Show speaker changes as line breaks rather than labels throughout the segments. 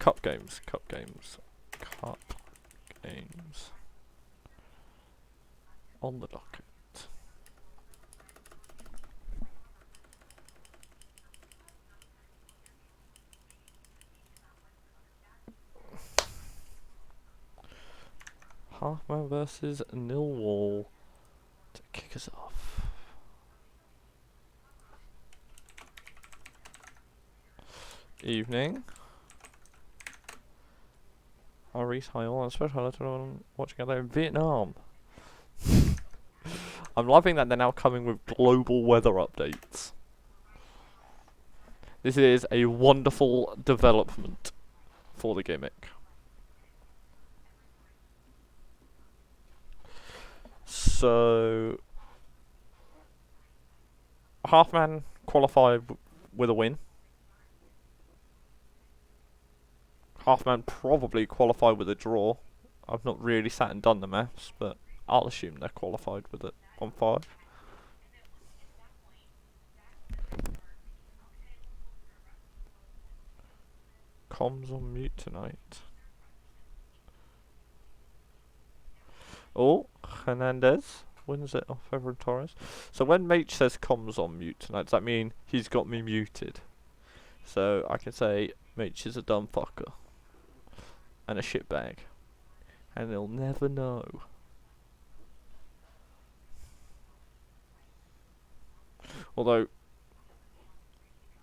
Cup games. Cup games. Cup games. On the docket. Halfman versus Millwall to kick us off. Evening. Reese, hi all, and special hello to everyone watching out there in Vietnam. I'm loving that they're now coming with global weather updates. This is a wonderful development for the gimmick. So, Halfman qualified with a win. Halfman probably qualified with a draw. I've not really sat and done the maths, but I'll assume they're qualified with it on 5. Comms on mute tonight. Oh, Hernandez wins it off Everton Torres. So when Mage says comms on mute tonight, does that mean he's got me muted? So I can say Mage is a dumb fucker and a shitbag, and they'll never know. Although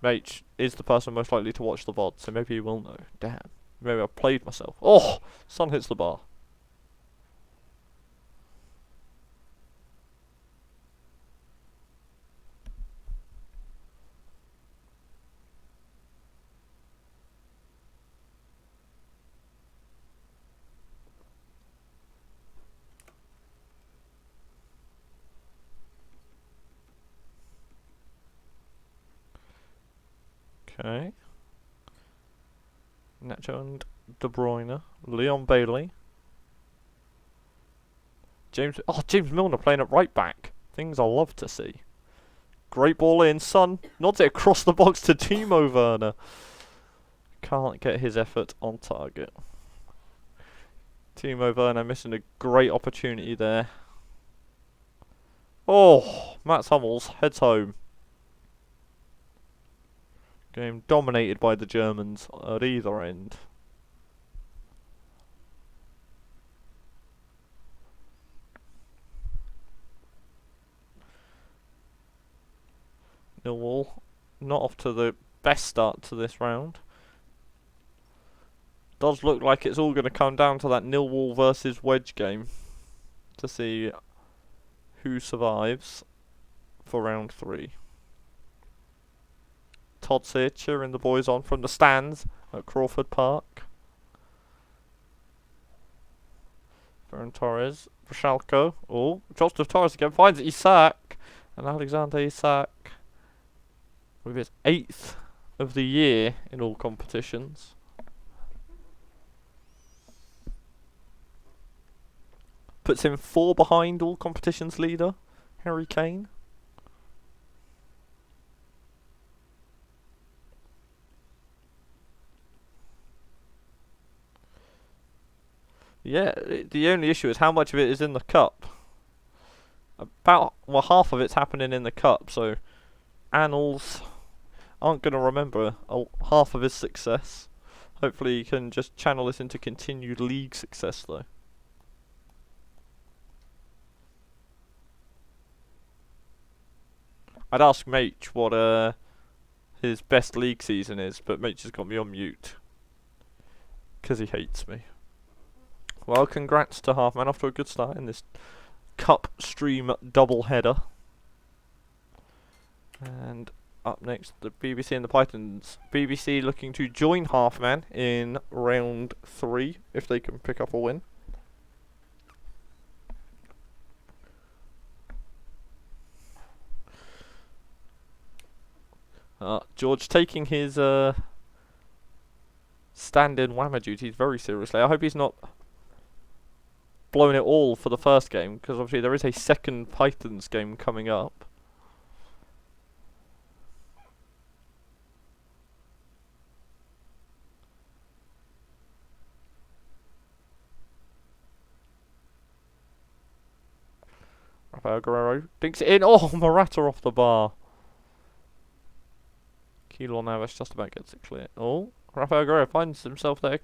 Mage is the person most likely to watch the VOD, so maybe he will know. Damn, maybe I've played myself. Oh, sun hits the bar. Okay. Nacho and De Bruyne. Leon Bailey. James Milner playing at right back. Things I love to see. Great ball in. Son nods it across the box to Timo Werner. Can't get his effort on target. Timo Werner missing a great opportunity there. Oh, Mats Hummels heads home. Game dominated by the Germans at either end. Millwall not off to the best start to this round. Does look like it's all going to come down to that Millwall versus Wedge game to see who survives for round 3. Todd's here cheering the boys on from the stands at Crawford Park. Ferran Torres, Brashalko. Oh, Joseph Torres again finds Isak, and Alexander Isak with his 8th of the year in all competitions. Puts him 4 behind all competitions leader, Harry Kane. Yeah, the only issue is how much of it is in the cup. Half of it's happening in the cup, so Annals aren't going to remember half of his success. Hopefully he can just channel this into continued league success though. I'd ask Mate what his best league season is, but Mate just got me on mute because he hates me. Well, congrats to Halfman, off to a good start in this Cup stream double header. And up next, the BBC and the Pythons. BBC looking to join Halfman in round 3 if they can pick up a win. George taking his stand-in whammer duties very seriously. I hope he's not blown it all for the first game, because obviously there is a second Pythons game coming up. Rafael Guerrero dinks it in. Oh, Morata off the bar. Keylor Navas just about gets it clear. Oh, Rafael Guerrero finds himself there.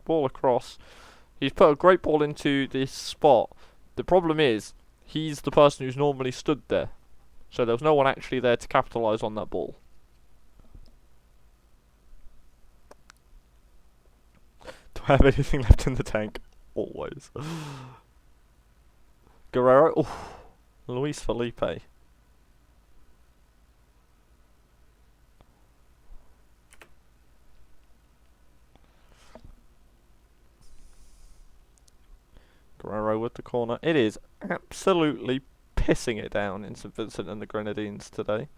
Ball across. He's put a great ball into this spot. The problem is, he's the person who's normally stood there. So there was no one actually there to capitalise on that ball. Do I have anything left in the tank? Always. Guerrero. Oh, Luis Felipe. Guerrero with the corner. It is absolutely pissing it down in St Vincent and the Grenadines today.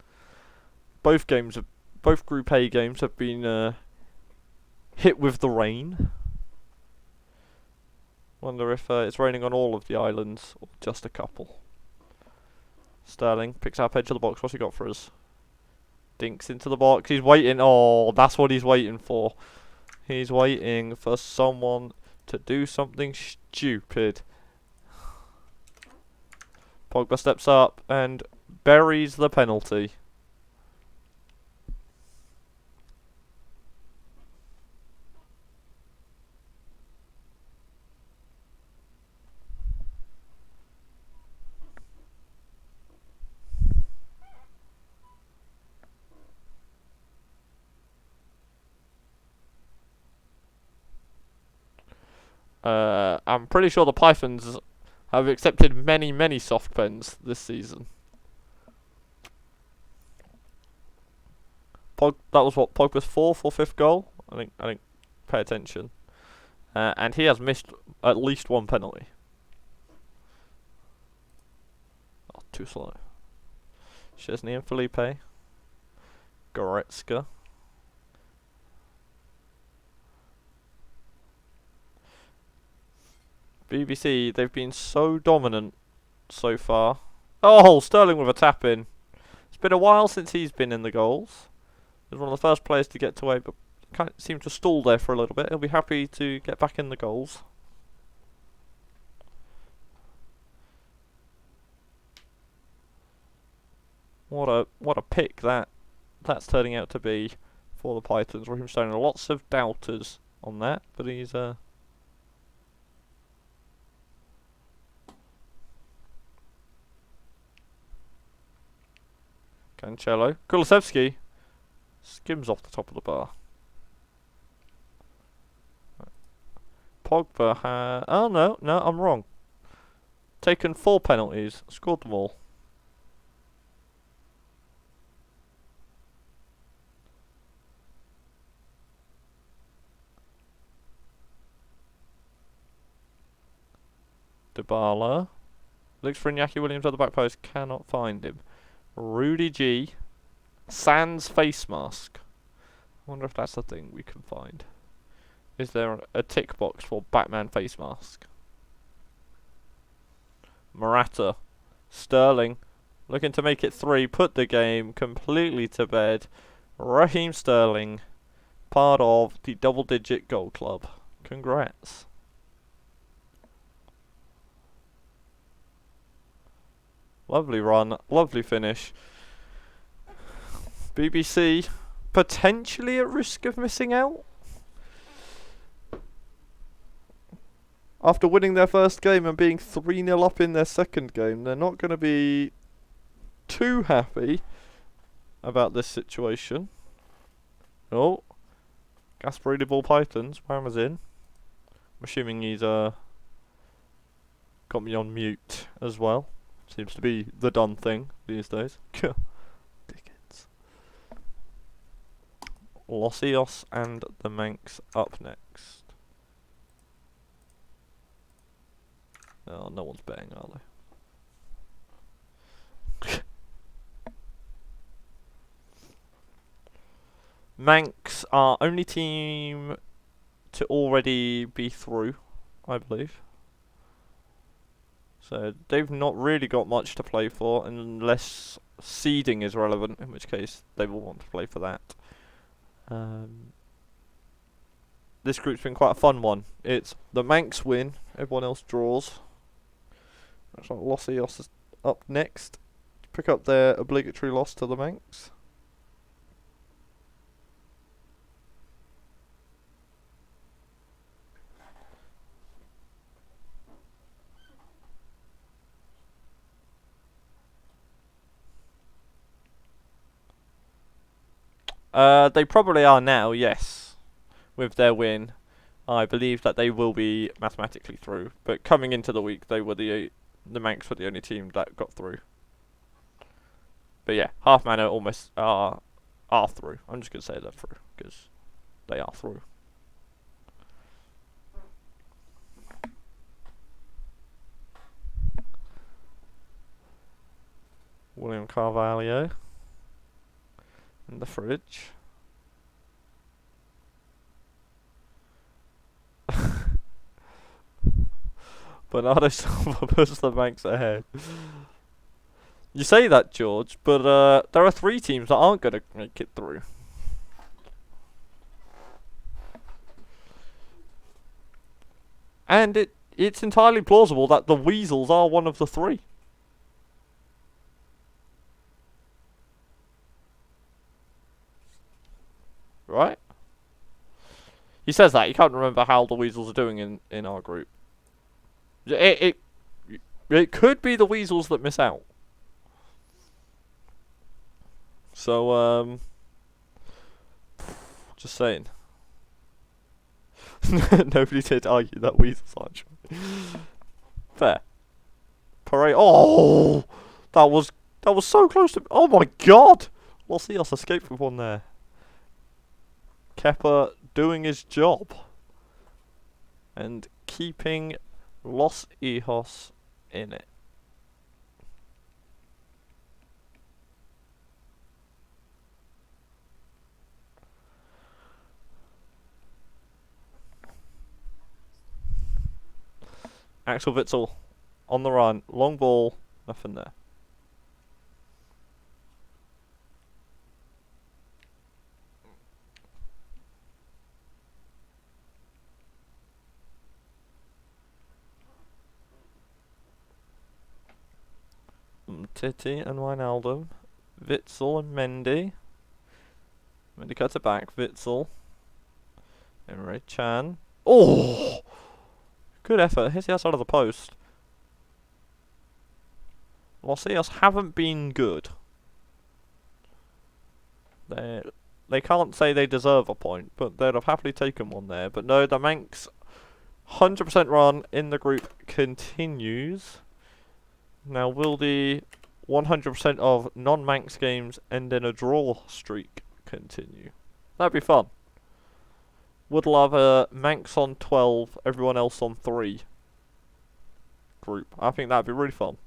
Both Group A games have been hit with the rain. Wonder if it's raining on all of the islands or just a couple. Sterling picks up edge of the box. What's he got for us? Dinks into the box. He's waiting. Oh, that's what he's waiting for. He's waiting for someone to do something stupid. Pogba steps up and buries the penalty. I'm pretty sure the Pythons have accepted many, many soft pens this season. That was what Pogba's fourth or fifth goal. I think. Pay attention, and he has missed at least one penalty. Oh, too slow. Szczesny and Felipe. Goretzka. BBC, they've been so dominant so far. Oh, Sterling with a tap in. It's been a while since he's been in the goals. He was one of the first players to get to away, but kind of seemed to stall there for a little bit. He'll be happy to get back in the goals. What a pick that's turning out to be for the Pythons. Raheem Sterling, lots of doubters on that, but he's Cancelo. Kulusevski skims off the top of the bar. Pogba oh no, I'm wrong. Taken 4 penalties, scored them all. Dybala looks for Iñaki Williams at the back post, cannot find him. Rudy G. Sans face mask. I wonder if that's the thing we can find. Is there a tick box for Batman face mask? Morata. Sterling. Looking to make it 3. Put the game completely to bed. Raheem Sterling. Part of the double-digit goal club. Congrats. Lovely run, lovely finish. BBC potentially at risk of missing out. After winning their first game and being 3-0 up in their second game, they're not going to be too happy about this situation. Oh, Gasparini ball Pythons, Whammer's in. I'm assuming he's got me on mute as well. Seems to be the done thing these days. Dickens. Losios and the Manx up next. Oh, no one's betting, are they? Manx are only team to already be through, I believe. So they've not really got much to play for unless seeding is relevant, in which case they will want to play for that. This group's been quite a fun one. It's the Manx win, everyone else draws. Looks like Los Eos is up next. Pick up their obligatory loss to the Manx. They probably are now, yes. With their win, I believe that they will be mathematically through. But coming into the week, they were the Manx were the only team that got through. But yeah, Half Manor almost are through. I'm just gonna say they're through because they are through. William Carvalho in the fridge. Bernardo Silva puts the Manx ahead. You say that, George, but there are 3 teams that aren't going to make it through. And it's entirely plausible that the Weasels are one of the 3. Right? He says that. He can't remember how the Weasels are doing in our group. It could be the Weasels that miss out. So, just saying. Nobody did argue that Weasels aren't. Fair. Parade. Oh, that was so close to. Oh my God! Los Eos escaped with one there. Kepper doing his job and keeping Los Eos in it. Axel Witsel on the run, long ball, nothing there. Titi and Wijnaldum, Witsel and Mendy. Mendy cuts it back, Witsel. Emre Can. Oh! Good effort, hits the outside of the post. Los Eos haven't been good. They can't say they deserve a point, but they'd have happily taken one there. But no, the Manx 100% run in the group continues. Now, will the 100% of non-Manx games end in a draw streak continue? That'd be fun. Would love a Manx on 12, everyone else on 3 group. I think that'd be really fun.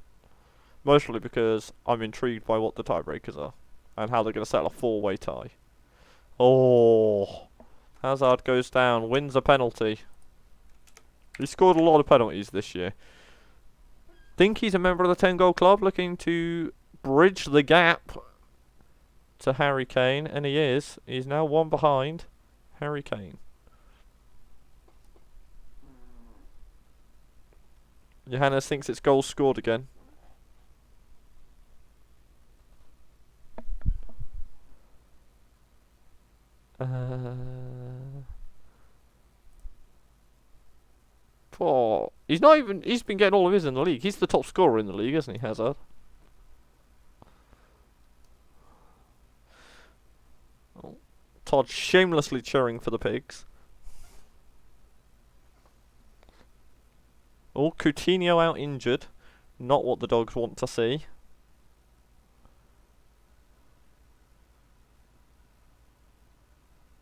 Mostly because I'm intrigued by what the tiebreakers are and how they're going to settle a 4-way tie. Oh, Hazard goes down, wins a penalty. He scored a lot of penalties this year. Think he's a member of the 10-goal club looking to bridge the gap to Harry Kane, and he is. He's now 1 behind Harry Kane. Johannes thinks it's goals scored again. Poor. He's been getting all of his in the league. He's the top scorer in the league, isn't he, Hazard? Oh, Todd shamelessly cheering for the pigs. Oh, Coutinho out injured. Not what the dogs want to see.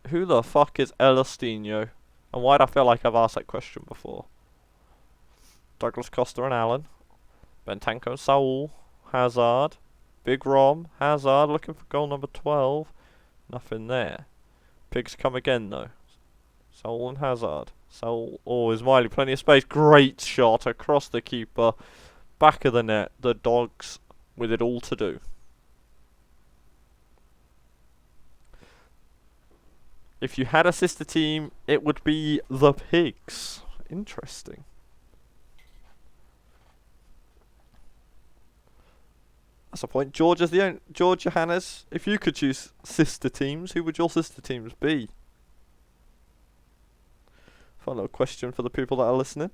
Who the fuck is Elastino? And why'd I feel like I've asked that question before? Douglas Costa and Allen. Bentancur and Saul. Hazard. Big Rom. Hazard looking for goal number 12. Nothing there. Pigs come again though. Saul and Hazard. Saul. Oh, Ismaili. Plenty of space. Great shot across the keeper. Back of the net. The dogs with it all to do. If you had a sister team, it would be the Pigs. Interesting. That's a point. George Johannes. If you could choose sister teams, who would your sister teams be? Fun little question for the people that are listening.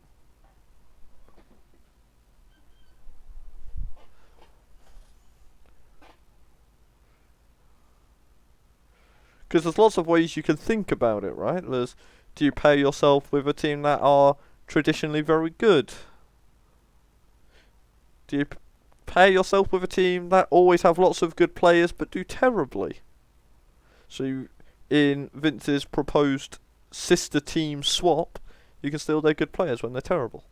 Because there's lots of ways you can think about it, right? Do you pair yourself with a team that are traditionally very good? Do you pair yourself with a team that always have lots of good players but do terribly? So in Vince's proposed sister team swap, you can steal their good players when they're terrible.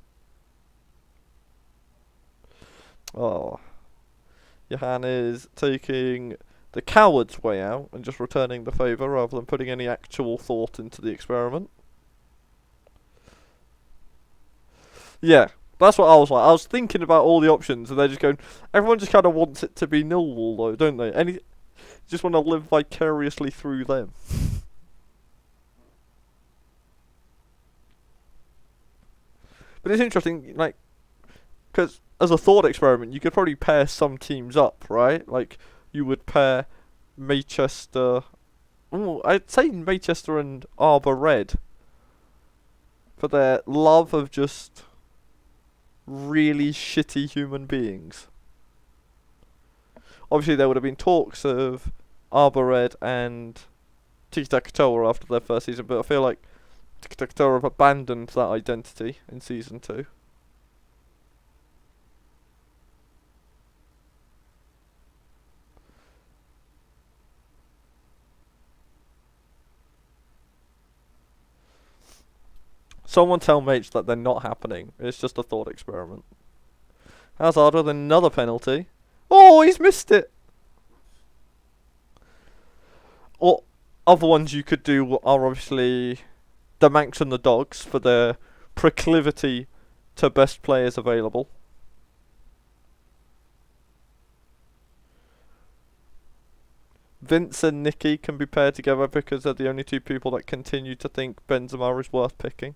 Oh. Johan is taking the coward's way out and just returning the favour rather than putting any actual thought into the experiment. Yeah, that's what I was like. I was thinking about all the options and they're just going, everyone just kind of wants it to be Millwall though, don't they? Just want to live vicariously through them. But it's interesting, like, because as a thought experiment, you could probably pair some teams up, right? Like, you would pair Manchester. Oh, I'd say Manchester and Arbor Red for their love of just really shitty human beings. Obviously, there would have been talks of Arbor Red and Tiki Taka Toe after their first season, but I feel like Tiki Taka Toe have abandoned that identity in season 2. Someone tell Mage that they're not happening. It's just a thought experiment. Hazard with another penalty. Oh, he's missed it. Or other ones you could do are obviously the Manx and the Dogs for their proclivity to best players available. Vince and Nicky can be paired together because they're the only two people that continue to think Benzema is worth picking.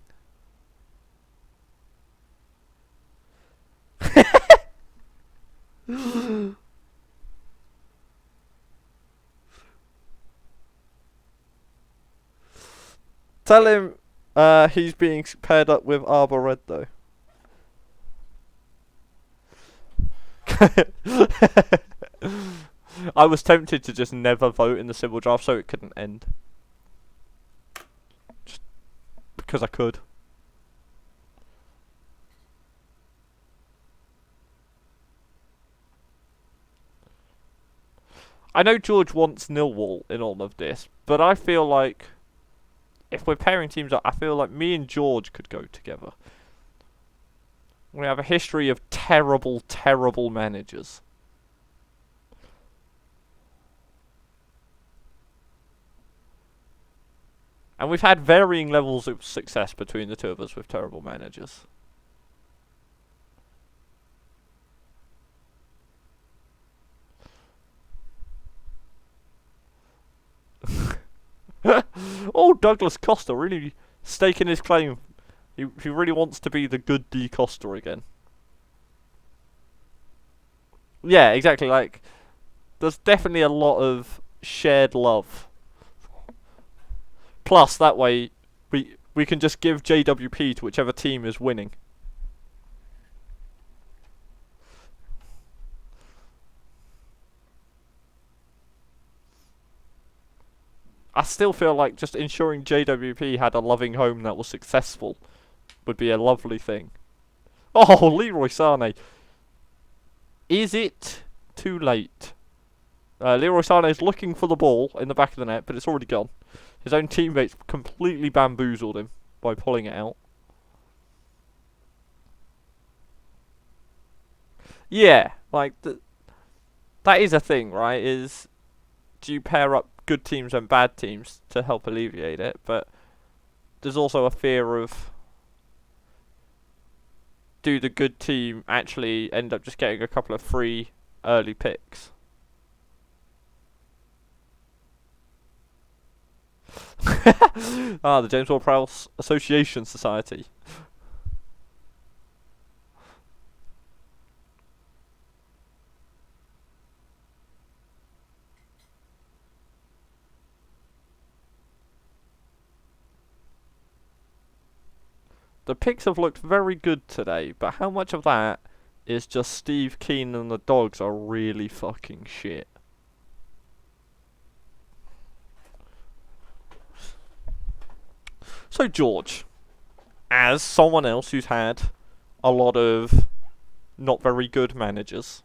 Tell him he's being paired up with Arbor Red though. I was tempted to just never vote in the civil draft so it couldn't end. Just because I could. I know George wants Millwall in all of this, but I feel like if we're pairing teams up, I feel like me and George could go together. We have a history of terrible, terrible managers. And we've had varying levels of success between the two of us with terrible managers. Oh, Douglas Costa really staking his claim. He really wants to be the good D Costa again. Yeah, exactly. Like, there's definitely a lot of shared love. Plus, that way, we can just give JWP to whichever team is winning. I still feel like just ensuring JWP had a loving home that was successful would be a lovely thing. Oh, Leroy Sané. Is it too late? Leroy Sané is looking for the ball in the back of the net, but it's already gone. His own teammates completely bamboozled him by pulling it out. Yeah, like, that is a thing, right? Do you pair up good teams and bad teams to help alleviate it? But there's also a fear of, do the good team actually end up just getting a couple of free early picks? The James Ward-Prowse Association Society. the Pigs have looked very good today, but how much of that is just Steve Keane and the Dogs are really fucking shit? So George, as someone else who's had a lot of not very good managers,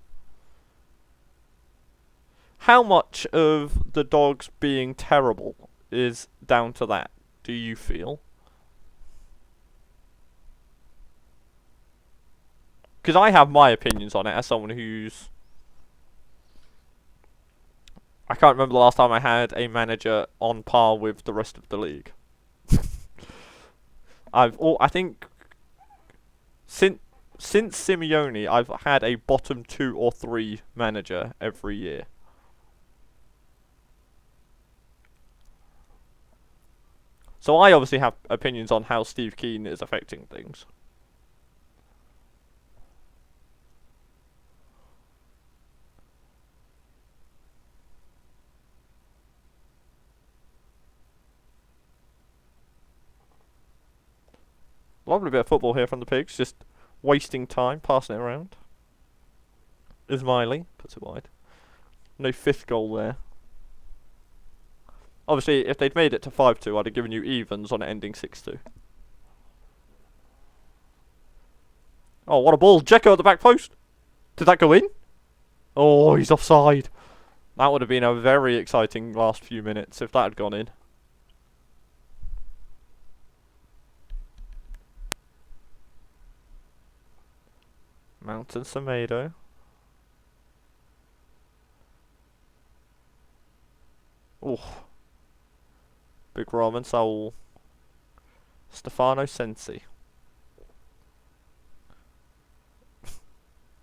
how much of the Dogs being terrible is down to that, do you feel? Because I have my opinions on it as someone who's... I can't remember the last time I had a manager on par with the rest of the league. I think since Simeone, I've had a bottom 2 or 3 manager every year. So I obviously have opinions on how Steve Keane is affecting things. Lovely bit of football here from the Pigs, just wasting time, passing it around. Ismaili puts it wide. No 5th goal there. Obviously, if they'd made it to 5-2, I'd have given you evens on it ending 6-2. Oh, what a ball. Dzeko at the back post. Did that go in? Oh, he's offside. That would have been a very exciting last few minutes if that had gone in. Mountain Semedo. Oh. Big Roman Saul. Stefano Sensi.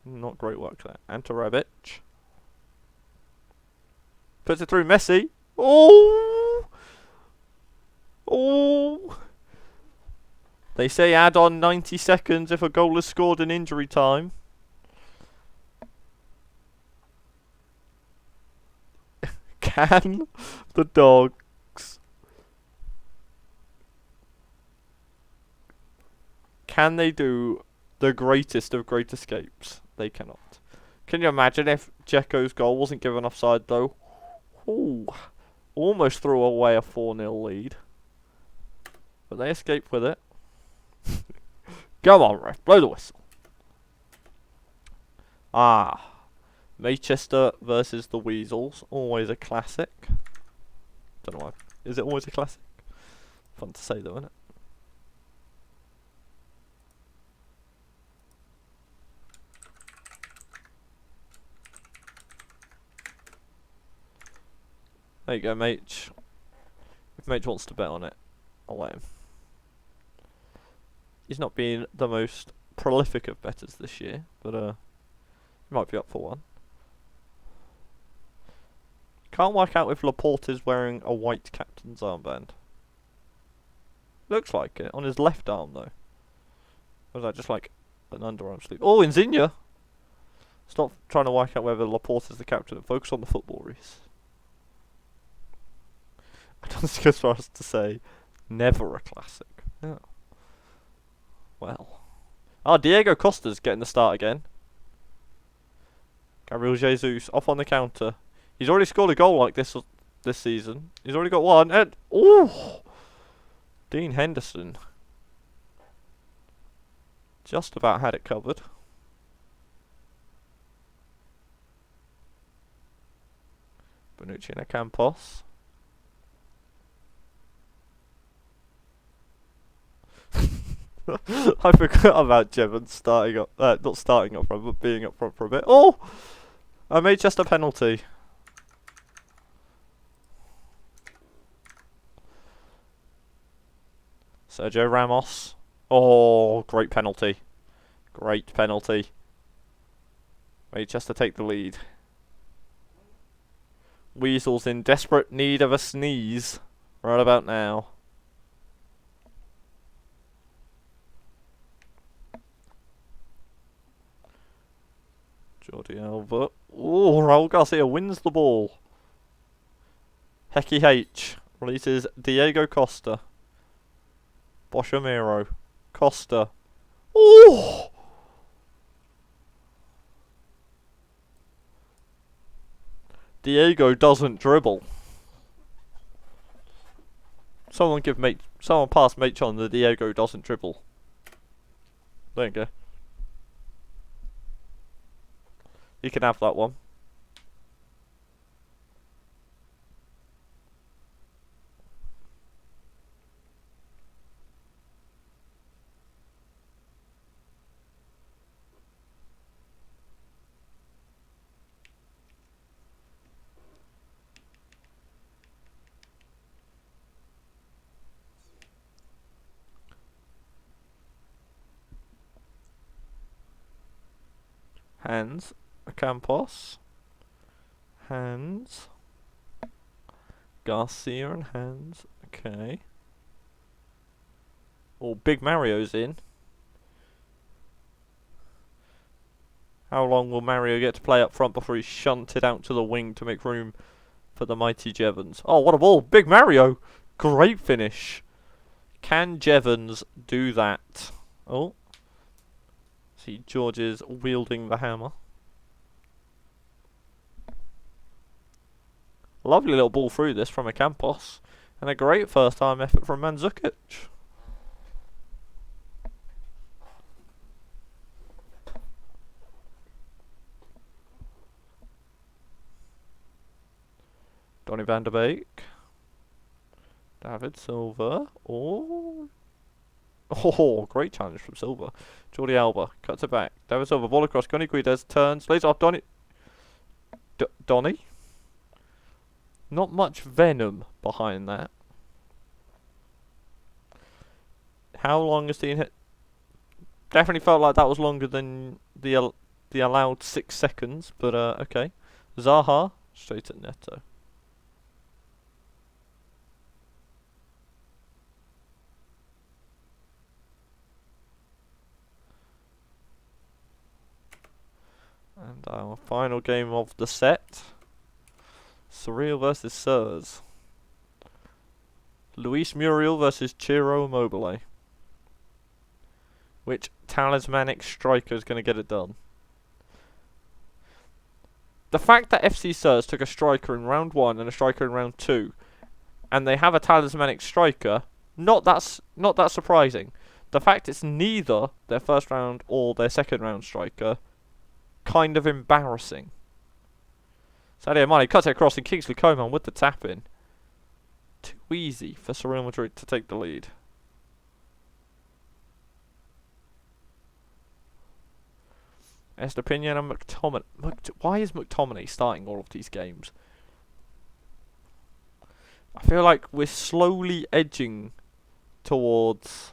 Not great work there. Ante Rebic. Puts it through Messi. Oh! Oh! They say add on 90 seconds if a goal is scored in injury time. Can the Dogs... Can they do the greatest of great escapes? They cannot. Can you imagine if Dzeko's goal wasn't given offside though? Ooh. Almost threw away a 4-0 lead. But they escaped with it. Come on, ref. Blow the whistle. Ah. Manchester versus the Weasels. Always a classic. Don't know why. Is it always a classic? Fun to say though, isn't it? There you go, mate. If mate wants to bet on it, I'll let him. He's not been the most prolific of betters this year, but he might be up for one. Can't work out if Laporte is wearing a white captain's armband. Looks like it. On his left arm, though. Or is that just like an underarm sleeve? Oh, Insigne! Stop trying to work out whether Laporte is the captain and focus on the football, Reese. I don't go as far as to say never a classic. Yeah. Well. Ah, Diego Costa's getting the start again. Gabriel Jesus off on the counter. He's already scored a goal like this season. He's already got one. And oh, Dean Henderson just about had it covered. Bonucci and Campos. I forgot about Jevons starting up, not starting up front, but being up front for a bit. Oh! I made just a penalty. Sergio Ramos. Oh, great penalty. Great penalty. Made just to take the lead. Weasels in desperate need of a sneeze right about now. Jordi Alba. Oh, Raul Garcia wins the ball. Hecky H releases Diego Costa. Boschamiro. Costa. Oh! Diego doesn't dribble. Someone pass Mate on the Diego doesn't dribble. There you go. You can have that one. Hands. Campos. Hands. Garcia and hands. Okay. Oh, Big Mario's in. How long will Mario get to play up front before he's shunted out to the wing to make room for the mighty Jevons? Oh, what a ball! Big Mario! Great finish. Can Jevons do that? Oh. See, George is wielding the hammer. Lovely little ball through this from a Campos. And a great first time effort from Mandzukic. Donny van der Beek. David Silva. Oh. Oh, great challenge from Silva. Jordi Alba cuts it back. David Silva, ball across. Gunny Guides turns. Lays off Donny. Donny? Not much venom behind that. How long has he hit? Definitely felt like that was longer than the allowed 6 seconds, but okay. Zaha straight at Neto. And our final game of the set. Surreal versus Sirs. Luis Muriel versus Ciro Immobile. Which talismanic striker is going to get it done? The fact that FC Sirs took a striker in round 1 and a striker in round 2, and they have a talismanic striker, not that surprising. The fact it's neither their first round or their second round striker, kind of embarrassing. Sadio Mane cuts it across and Kingsley Coman with the tap in. Too easy for Real Madrid to take the lead. Estepinian and McTominay. Why is McTominay starting all of these games? I feel like we're slowly edging towards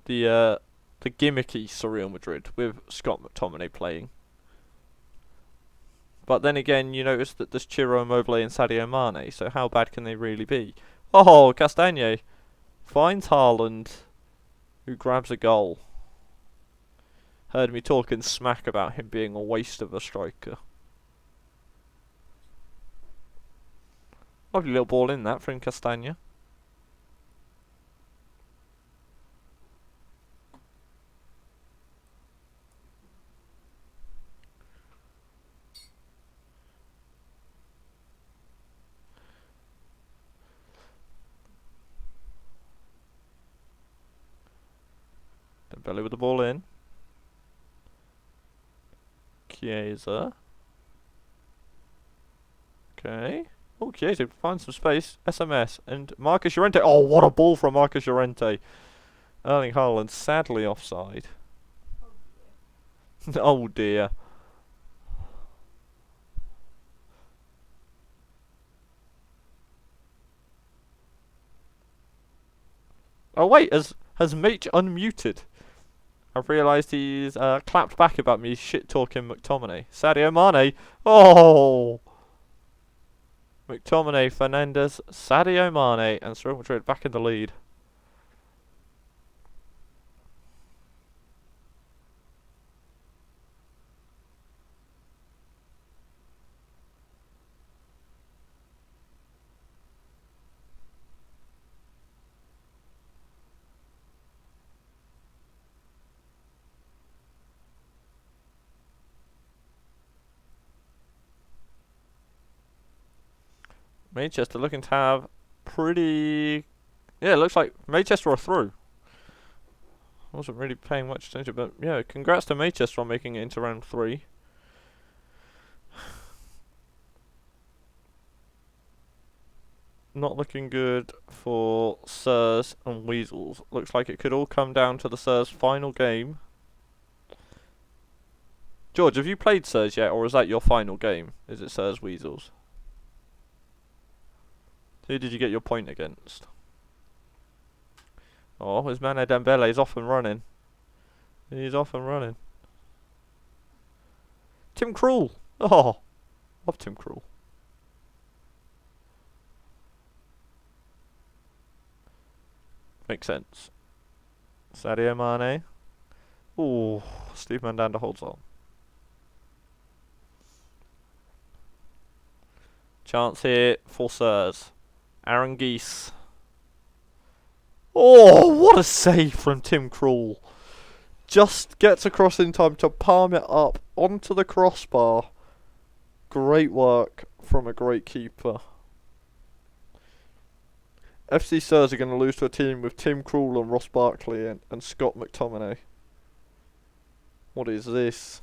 the gimmicky Real Madrid with Scott McTominay playing. But then again, you notice that there's Ciro Immobile and Sadio Mane, so how bad can they really be? Oh, Castagne finds Haaland, who grabs a goal. Heard me talking smack about him being a waste of a striker. Lovely little ball in that from Castagne. Dembele with the ball in. Chiesa. Okay. Oh, Chiesa finds some space. SMS. And Marcus Llorente. Oh, what a ball from Marcus Llorente. Erling Haaland sadly offside. Oh dear. Oh wait, has Meech unmuted? I've realised he's clapped back about me shit-talking McTominay. Sadio Mane. Oh! McTominay, Fernandes, Sadio Mane, and Real Madrid back in the lead. Manchester looking to have pretty... Yeah, it looks like Manchester are through. I wasn't really paying much attention, but yeah, congrats to Manchester on making it into round 3. Not looking good for Sirs and Weasels. Looks like it could all come down to the Sirs final game. George, have you played Sirs yet, or is that your final game? Is it Sirs Weasels? Who did you get your point against? Oh, his man Dembele is off and running. He's off and running. Tim Krul. Oh, love Tim Krul. Makes sense. Sadio Mane. Ooh, Steve Mandanda holds on. Chance here for Sirs. Aaron Geese. Oh, what a save from Tim Krul. Just gets across in time to palm it up onto the crossbar. Great work from a great keeper. FC Sirs are going to lose to a team with Tim Krul and Ross Barkley and Scott McTominay. What is this?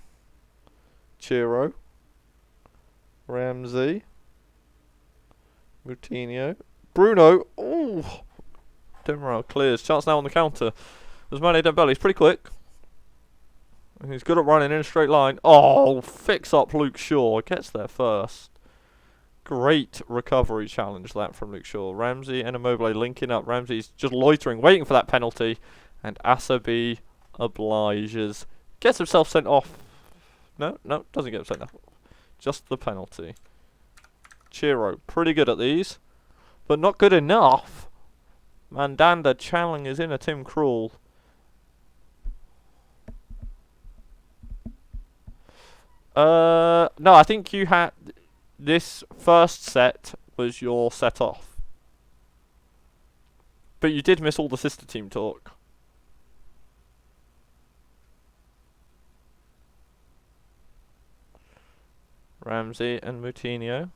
Chiro. Ramsey. Moutinho. Bruno. Ooh. Demiral clears. Chance now on the counter. There's Mane Dembele. He's pretty quick. And he's good at running in a straight line. Oh, fix up Luke Shaw. Gets there first. Great recovery challenge that from Luke Shaw. Ramsey and Immobile linking up. Ramsey's just loitering, waiting for that penalty. And Asabi obliges. Gets himself sent off. No, doesn't get sent off. Just the penalty. Chiro, pretty good at these. But not good enough. Mandanda challenges in a Tim Krul. No, I think you had... This first set was your set off. But you did miss all the sister team talk. Ramsey and Moutinho.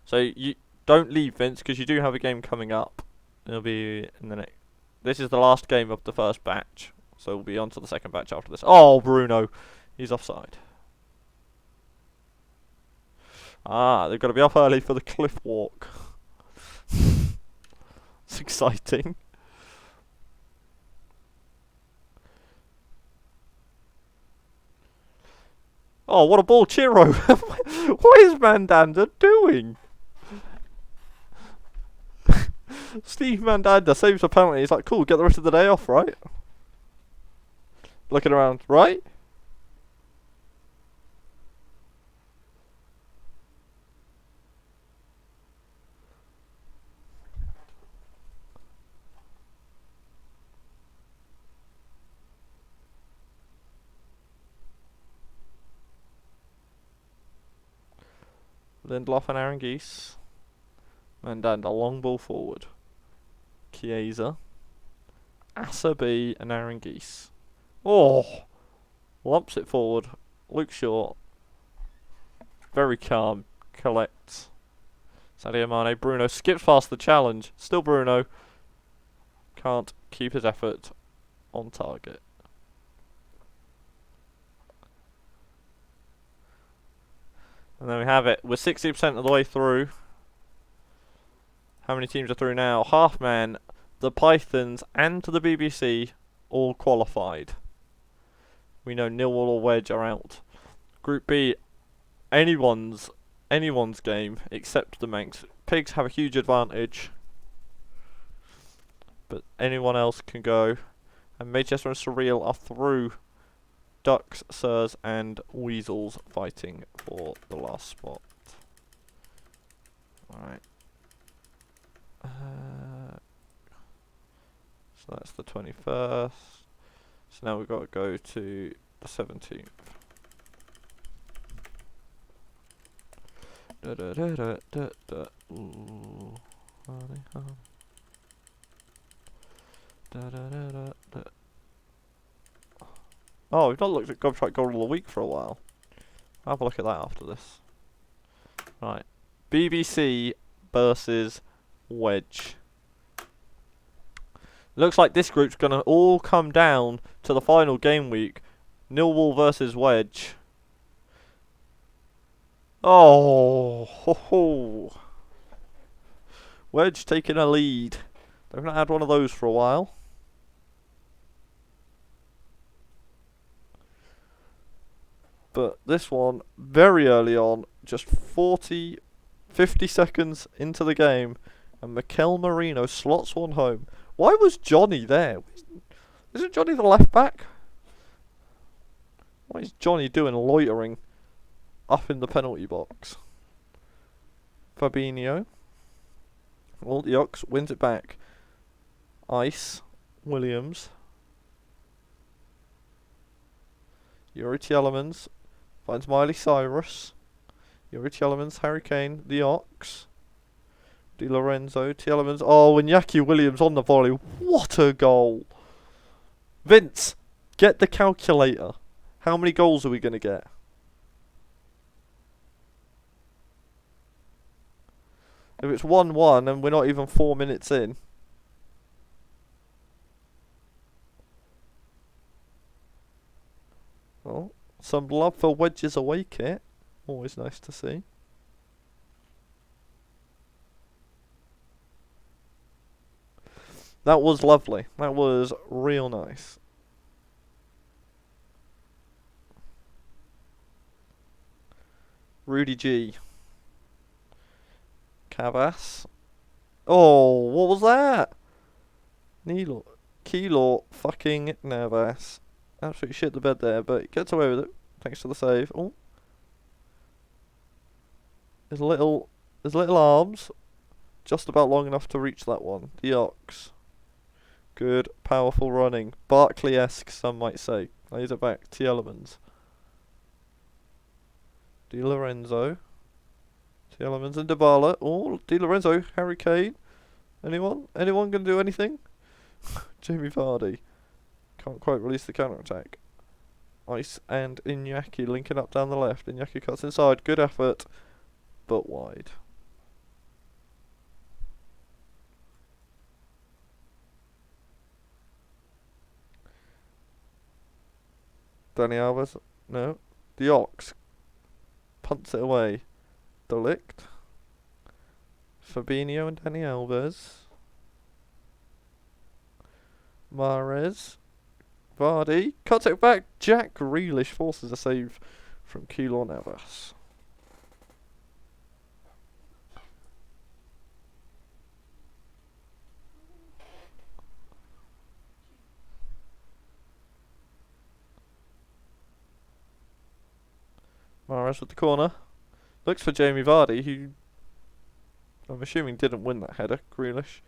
So you don't leave, Vince, because you do have a game coming up. It'll be in the next... This is the last game of the first batch. So we'll be on to the second batch after this. Oh, Bruno. He's offside. Ah, they've got to be up early for the cliff walk. It's exciting. Oh, what a ball, Chiro. What is Mandanda doing? Steve Mandanda saves a penalty. He's like, cool, get the rest of the day off, right? Looking around, right? Lindelof and Aaron Geese. Mandanda, long ball forward. Chiesa. Asabi and Aaron Geese. Oh! Lumps it forward. Luke Shaw. Very calm. Collects. Sadio Mane. Bruno skips past the challenge. Still Bruno. Can't keep his effort on target. And there we have it. We're 60% of the way through. How many teams are through now? Halfman, the Pythons, and the BBC all qualified. We know Nil or Wedge are out. Group B, anyone's game except the Manx. Pigs have a huge advantage, but anyone else can go. And Manchester and Surreal are through. Ducks, Sirs, and Weasels fighting for the last spot. Alright. So that's the 21st. So now we've got to go to the 17th. Da da da da da da. Ooh, honey, honey. Da da da da da. Oh, we've not looked at Gobshite Goal of the Week for a while. I'll have a look at that after this. Right. BBC versus Wedge. Looks like this group's gonna all come down to the final game week. Millwall versus Wedge. Oh, ho, ho. Wedge taking a lead. They've not had one of those for a while. But this one, very early on, just 50 seconds into the game, and Mikel Merino slots one home. Why was Johnny there? Isn't Johnny the left back? What is Johnny doing loitering up in the penalty box? Fabinho. Well, the Ox wins it back. Ice. Williams. Yuri Tielemans finds Miley Cyrus. Yuri Tielemans, Harry Kane, the Ox. Di Lorenzo, Tielemans. Oh, Iñaki Williams on the volley. What a goal. Vince, get the calculator. How many goals are we going to get? If it's 1-1 and we're not even 4 minutes in. Well, some love for Wedge's away kit. Always nice to see. That was lovely. That was real nice. Rudy G. Cavas. Oh, what was that? Kilo fucking Navas. Absolutely shit the bed there, but he gets away with it. Thanks to the save. Oh. His little arms. Just about long enough to reach that one. The Ox. Good, powerful running. Barkley-esque, some might say. Lays it back. Tielemans. Di Lorenzo. Tielemans and Dybala. Oh, Di Lorenzo. Harry Kane. Anyone? Anyone going to do anything? Jamie Vardy. Can't quite release the counter-attack. Ice and Iñaki linking up down the left. Iñaki cuts inside. Good effort, but wide. Dani Alves. No. The Ox punts it away. Delict. Fabinho and Dani Alves. Mahrez. Vardy cuts it back. Jack Grealish forces a save from Keylor Navas. Mahrez with the corner. Looks for Jamie Vardy, who I'm assuming didn't win that header. Grealish.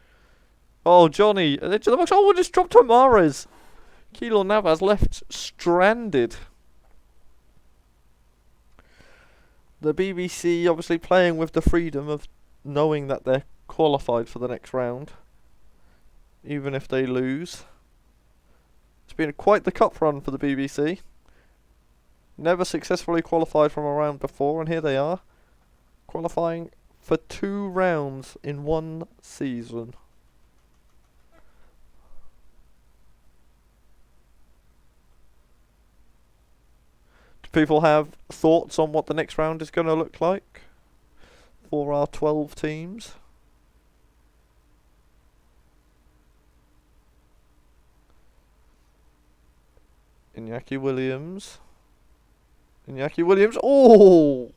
Oh, Johnny. Edge of the box. Oh, just dropped to Mahrez. Keylor Navas left stranded. The BBC obviously playing with the freedom of knowing that they're qualified for the next round, even if they lose. It's been quite the cup run for the BBC. Never successfully qualified from a round before, and here they are, qualifying for 2 rounds in 1 season. People have thoughts on what the next round is going to look like for our 12 teams? Iñaki Williams. Oh!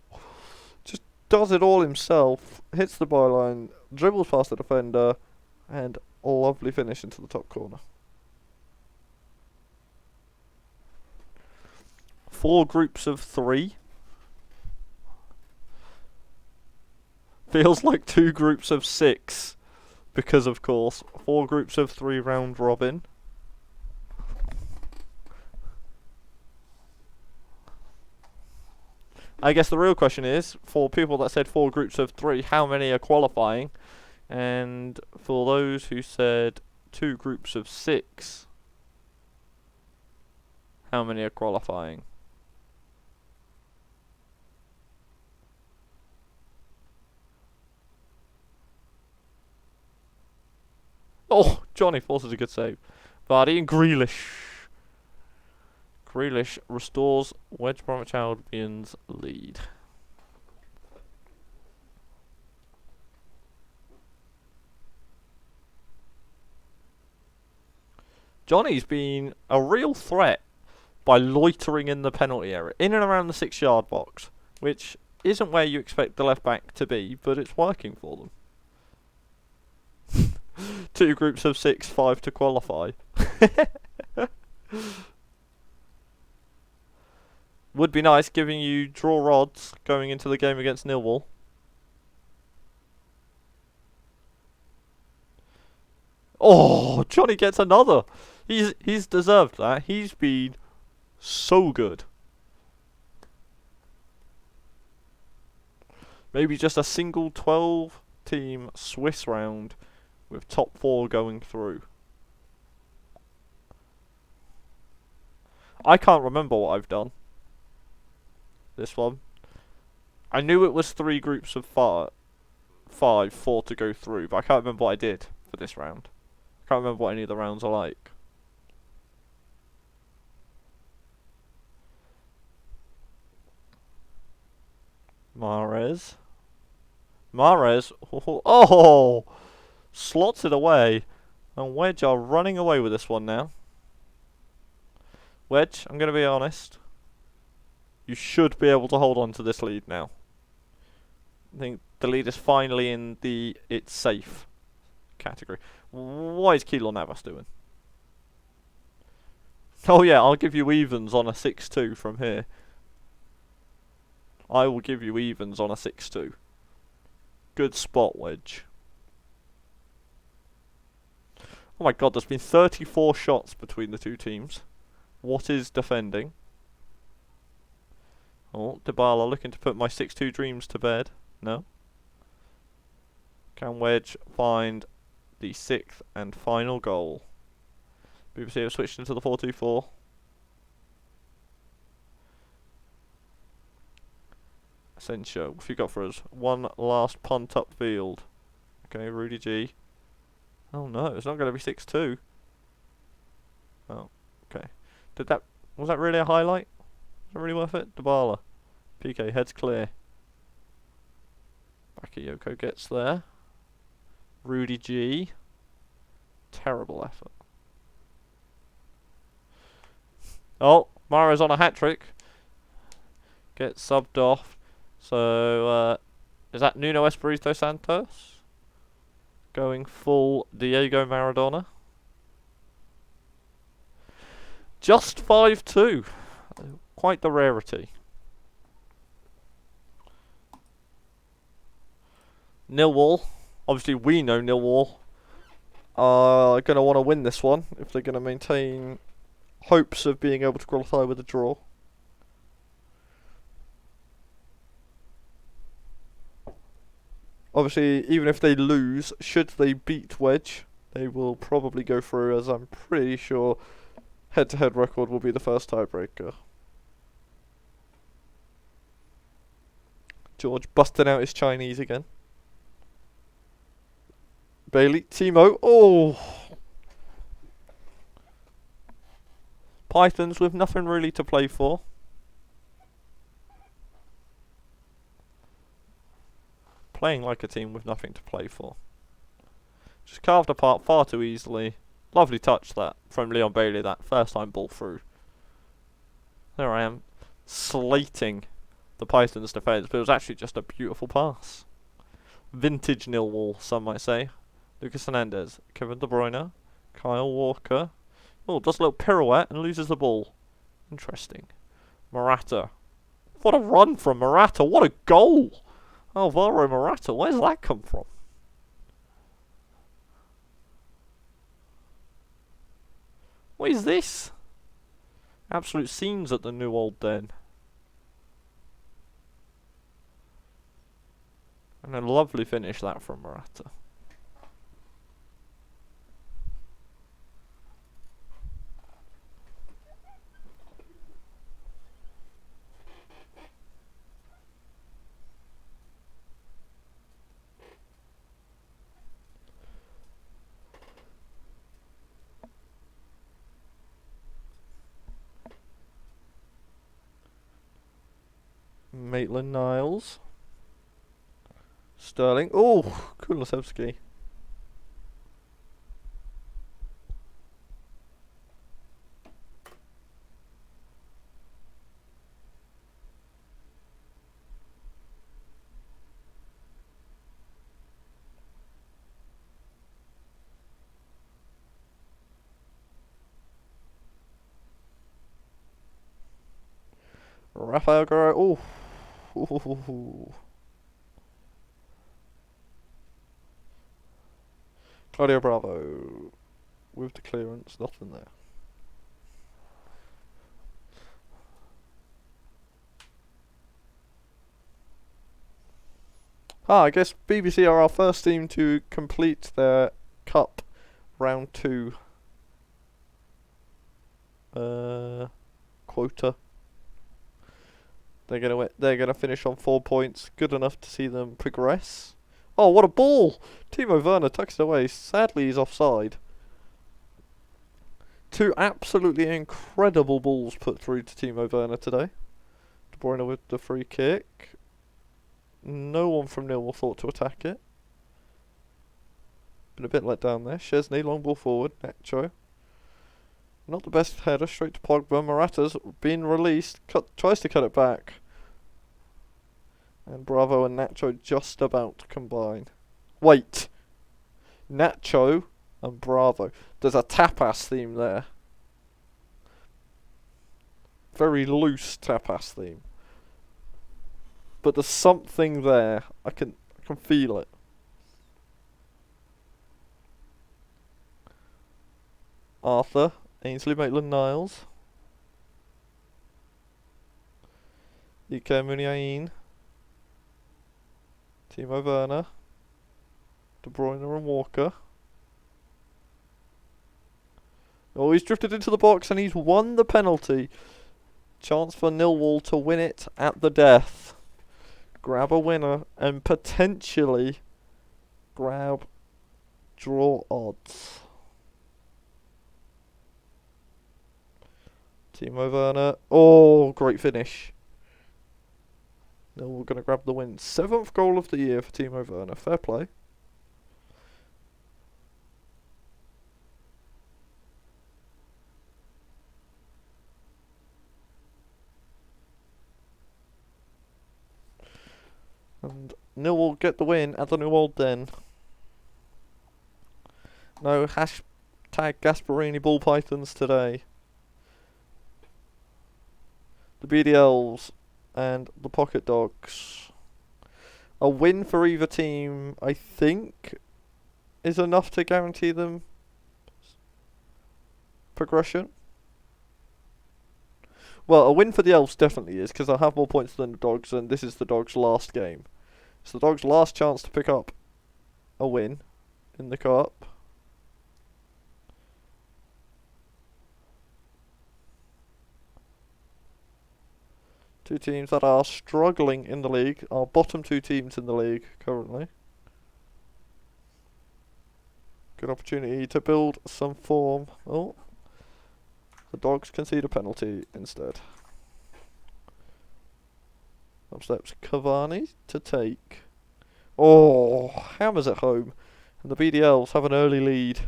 Just does it all himself. Hits the byline, dribbles past the defender, and a lovely finish into the top corner. 4 groups of 3. Feels like 2 groups of 6. Because, of course, 4 groups of 3 round robin. I guess the real question is, for people that said 4 groups of 3, how many are qualifying? And for those who said 2 groups of 6, how many are qualifying? Oh, Johnny forces a good save. Vardy and Grealish. Grealish restores West Bromwich Albion's lead. Johnny's been a real threat by loitering in the penalty area, in and around the 6-yard box, which isn't where you expect the left back to be, but it's working for them. 2 groups of 6, 5 to qualify. Would be nice giving you draw odds going into the game against Millwall. Oh, Johnny gets another. He's deserved that. He's been so good. Maybe just a single 12-team Swiss round with top 4 going through. I can't remember what I've done. This one. I knew it was 3 groups of 4 to go through, but I can't remember what I did for this round. I can't remember what any of the rounds are like. Mahrez. Oh! Slots it away. And Wedge are running away with this one now. Wedge, I'm going to be honest. You should be able to hold on to this lead now. I think the lead is finally in the it's safe category. What is Keylor Navas doing? Oh yeah, I'll give you evens on a 6-2 from here. I will give you evens on a 6-2. Good spot, Wedge. Oh my god, there's been 34 shots between the 2 teams. What is defending? Oh, Dybala looking to put my 6-2 dreams to bed. No. Can Wedge find the 6th and final goal? BBC have switched into the 4-2-4. Asensio, what have you got for us? One last punt upfield. Okay, Rudy G. Oh no, it's not going to be 6-2. Oh, okay. Was that really a highlight? Is that really worth it? Dybala. PK, heads clear. Bakayoko gets there. Rudy G. Terrible effort. Oh, Mahrez on a hat-trick. Gets subbed off. So, is that Nuno Espirito Santos? Going full Diego Maradona. Just 5-2. Quite the rarity. Millwall. Obviously, we know Millwall are going to want to win this one if they're going to maintain hopes of being able to qualify with a draw. Obviously, even if they lose, should they beat Wedge, they will probably go through, as I'm pretty sure head-to-head record will be the first tiebreaker. George busting out his Chinese again. Bailey, Timo, oh! Pythons with nothing really to play for. Playing like a team with nothing to play for. Just carved apart far too easily. Lovely touch that from Leon Bailey, that first time ball through. There I am, slating the Pythons defence, but it was actually just a beautiful pass. Vintage Millwall, some might say. Lucas Hernandez, Kevin De Bruyne, Kyle Walker. Oh, does a little pirouette and loses the ball. Interesting. Morata. What a run from Morata. What a goal. Alvaro Morata. Where's that come from? What is this? Absolute scenes at the New Old Den. And a lovely finish that from Morata. Maitland-Niles. Sterling. Oh, Kulusevski. Rafael Guerrero. Oh. Claudio Bravo. With the clearance, nothing there. I guess BBC are our first team to complete their Cup Round 2 quota. They're gonna finish on 4 points, good enough to see them progress. Oh, what a ball! Timo Werner tucks it away. Sadly, he's offside. 2 absolutely incredible balls put through to Timo Werner today. De Bruyne with the free kick. No one from Millwall thought to attack it. Been a bit let down there. Chesney, long ball forward. Nacho. Not the best header, straight to Pogba. Morata's been released. Tries to cut it back. And Bravo and Nacho just about to combine. Wait. Nacho and Bravo. There's a tapas theme there. Very loose tapas theme. But there's something there. I can feel it. Arthur, Ainsley Maitland-Niles. Ike Muniain. Timo Werner. De Bruyne and Walker. Oh, he's drifted into the box and he's won the penalty. Chance for Millwall to win it at the death. Grab a winner and potentially grab draw odds. Timo Werner. Oh, great finish. No, we're going to grab the win. 7th goal of the year for Timo Werner. Fair play. And Millwall get the win at the New Old Den. No hashtag Gasparini Ball Pythons today. The BDLs and the Pocket Dogs. A win for either team, I think, is enough to guarantee them progression. Well, a win for the Elves definitely is, because they'll have more points than the Dogs, and this is the Dogs' last game. It's the Dogs' last chance to pick up a win in the Cup. Two teams that are struggling in the league, are bottom 2 teams in the league currently. Good opportunity to build some form. Oh, the Dogs concede a penalty instead. Up steps Cavani to take. Oh, hammers it home. And the BDLs have an early lead.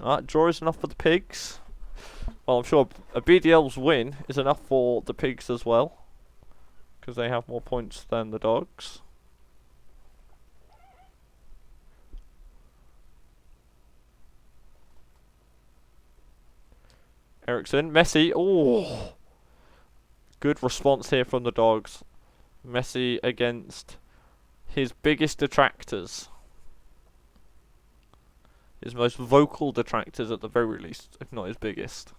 Alright, draw is enough for the Pigs. Well, I'm sure a BDL's win is enough for the Pigs as well, because they have more points than the Dogs. Ericsson, Messi, oh! Good response here from the Dogs. Messi against his biggest detractors. His most vocal detractors at the very least, if not his biggest.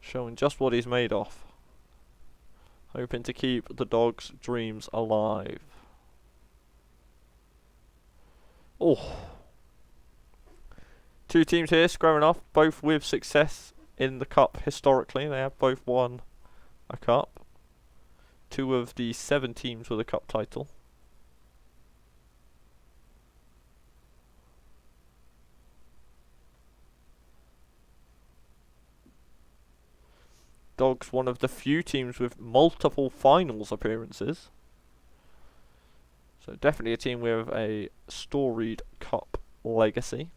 Showing just what he's made of. Hoping to keep the Dogs' dreams alive. Oh. 2 teams here squaring off, both with success in the Cup historically. They have both won a Cup. 2 of the 7 teams with a Cup title. Dogs, one of the few teams with multiple finals appearances. So definitely a team with a storied cup legacy.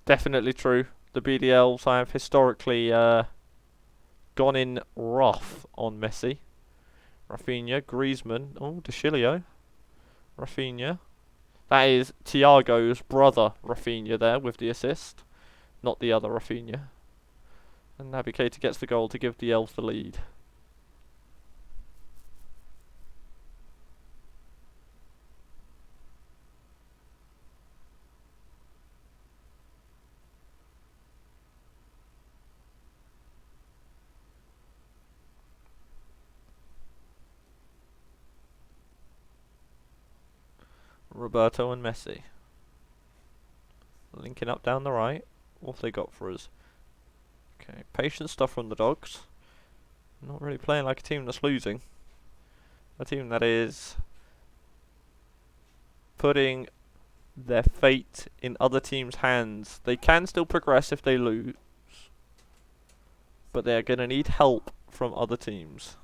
Definitely true. The BDLs have historically gone in rough on Messi. Rafinha, Griezmann, oh, De Chilio, Rafinha. That is Thiago's brother, Rafinha, there with the assist, not the other Rafinha. And Naby Keita gets the goal to give the Elves the lead. Roberto and Messi. Linking up down the right. What have they got for us? Okay, patient stuff from the Dogs. Not really playing like a team that's losing. A team that is putting their fate in other teams' hands. They can still progress if they lose, but they are going to need help from other teams.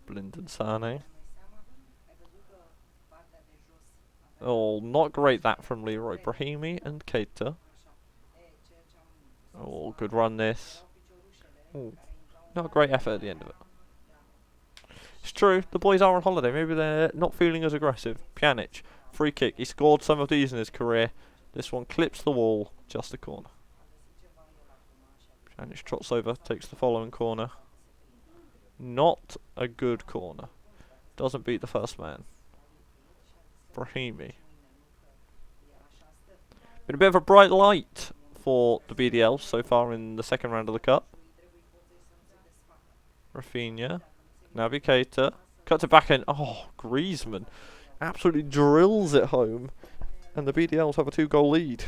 Blind and Sane. Oh, not great that from Leroy Brahimi and Keita. Oh, good run this. Ooh, not a great effort at the end of it. It's true, the boys are on holiday. Maybe they're not feeling as aggressive. Pjanic, free kick. He scored some of these in his career. This one clips the wall, just a corner. Pjanic trots over, takes the following corner. Not a good corner. Doesn't beat the first man. Brahimi. Been a bit of a bright light for the BDL so far in the second round of the Cup. Rafinha. Naby Keita. Cut to back end. Oh, Griezmann absolutely drills it home. And the BDLs have a 2-goal lead.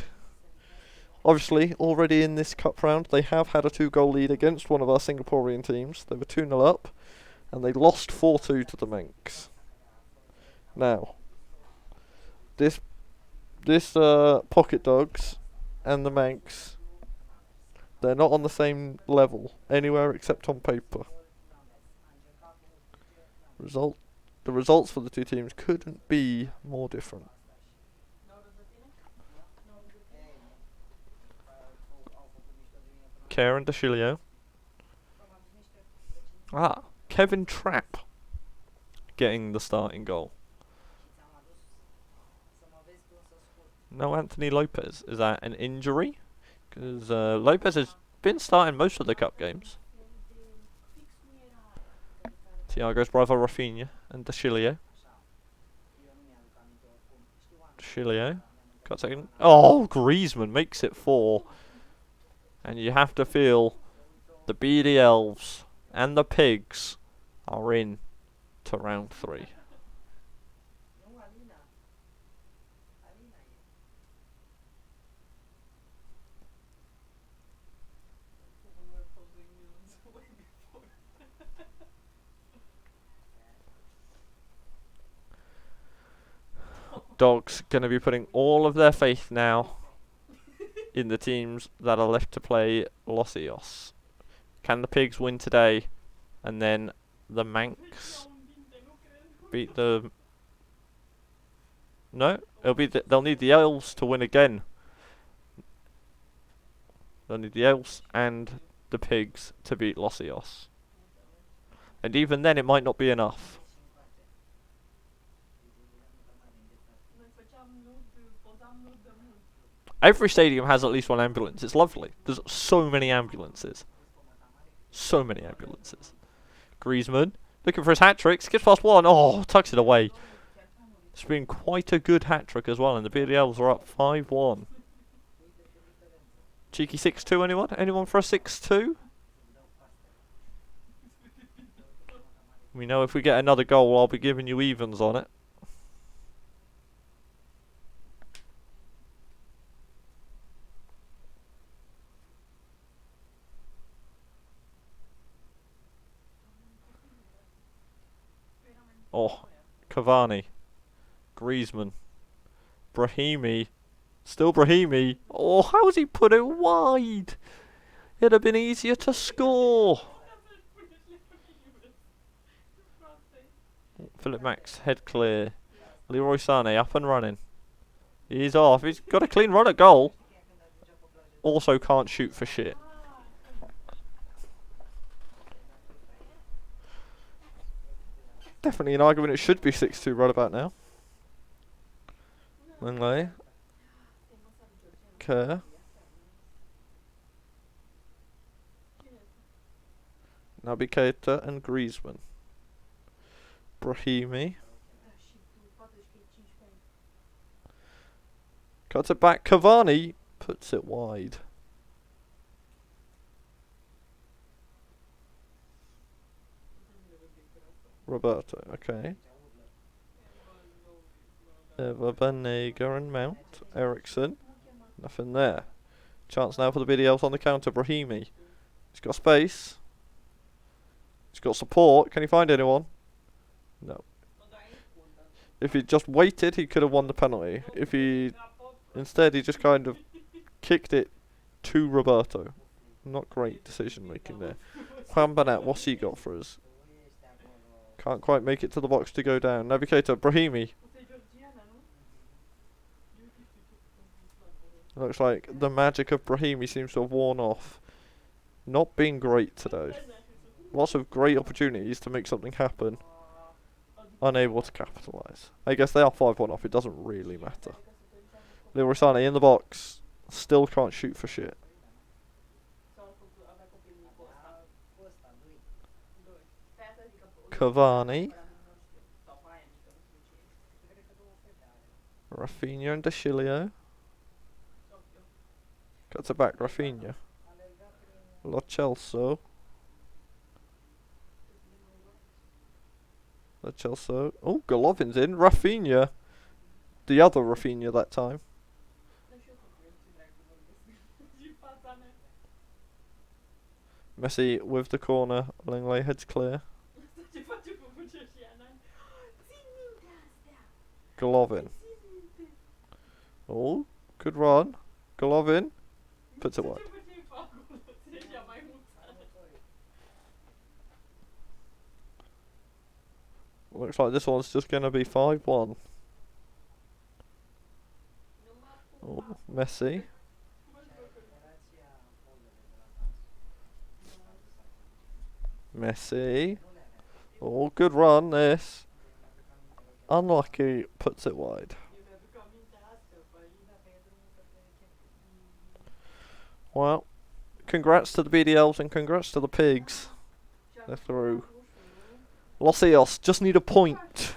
Obviously, already in this cup round, they have had a 2-goal lead against one of our Singaporean teams. They were 2-0 up, and they lost 4-2 to the Manx. Now, this Pocket Dogs and the Manx, they're not on the same level anywhere except on paper. The results for the two teams couldn't be more different. Karen De Chilio. Kevin Trapp getting the starting goal. No Anthony Lopez. Is that an injury? Because Lopez has been starting most of the cup games. Thiago's brother Rafinha and De Chilio. De Chilio. Cuts it in. Oh, Griezmann makes it 4. And you have to feel the BD Elves and the Pigs are in to round 3. Dogs going to be putting all of their faith now in the teams that are left to play Los Eos. Can the Pigs win today, and then the Manx beat the... No, it'll be they'll need the Elves to win again. They'll need the Elves and the Pigs to beat Los Eos, and even then it might not be enough. Every stadium has at least one ambulance. It's lovely. There's so many ambulances. So many ambulances. Griezmann, looking for his hat-trick. Skips past one. Oh, tucks it away. It's been quite a good hat-trick as well, and the BDLs are up 5-1. Cheeky 6-2, anyone? Anyone for a 6-2? We know if we get another goal, I'll be giving you evens on it. Oh, Cavani. Griezmann. Brahimi. Still Brahimi. Oh, how's he put it wide? It'd have been easier to score. Philip Max, head clear. Leroy Sané up and running. He's off. He's got a clean run at goal. Also can't shoot for shit. Definitely an argument it should be 6-2 right about now. Langley. Kerr. Naby Keita and Griezmann. Brahimi. Cuts it back. Cavani puts it wide. Roberto, okay. Eva Banega and Mount. Ericsson. Nothing there. Chance now for the BDLs on the counter. Brahimi. He's got space. He's got support. Can he find anyone? No. If he just waited, he could have won the penalty. If he... Instead, he just kind of kicked it to Roberto. Not great decision making there. Juan Bennett, what's he got for us? Can't quite make it to the box to go down. Naby Keita, Brahimi. Looks like the magic of Brahimi seems to have worn off. Not being great today. Lots of great opportunities to make something happen. Unable to capitalise. I guess they are 5-1 off. It doesn't really matter. Leroy Sané in the box. Still can't shoot for shit. Cavani. Rafinha and De Chilio. Cuts it back, Rafinha. Lo Celso. Lo Celso. Oh, Golovin's in. Rafinha. The other Rafinha that time. Messi with the corner. Langley heads clear. Golovin. Oh, good run. Golovin puts it wide. Looks like this one's just going to be 5-1. Oh, Messi. Messi. Oh, good run, this. Unlucky, puts it wide. Well, congrats to the BDLs and congrats to the Pigs. They're through. Los Eos just need a point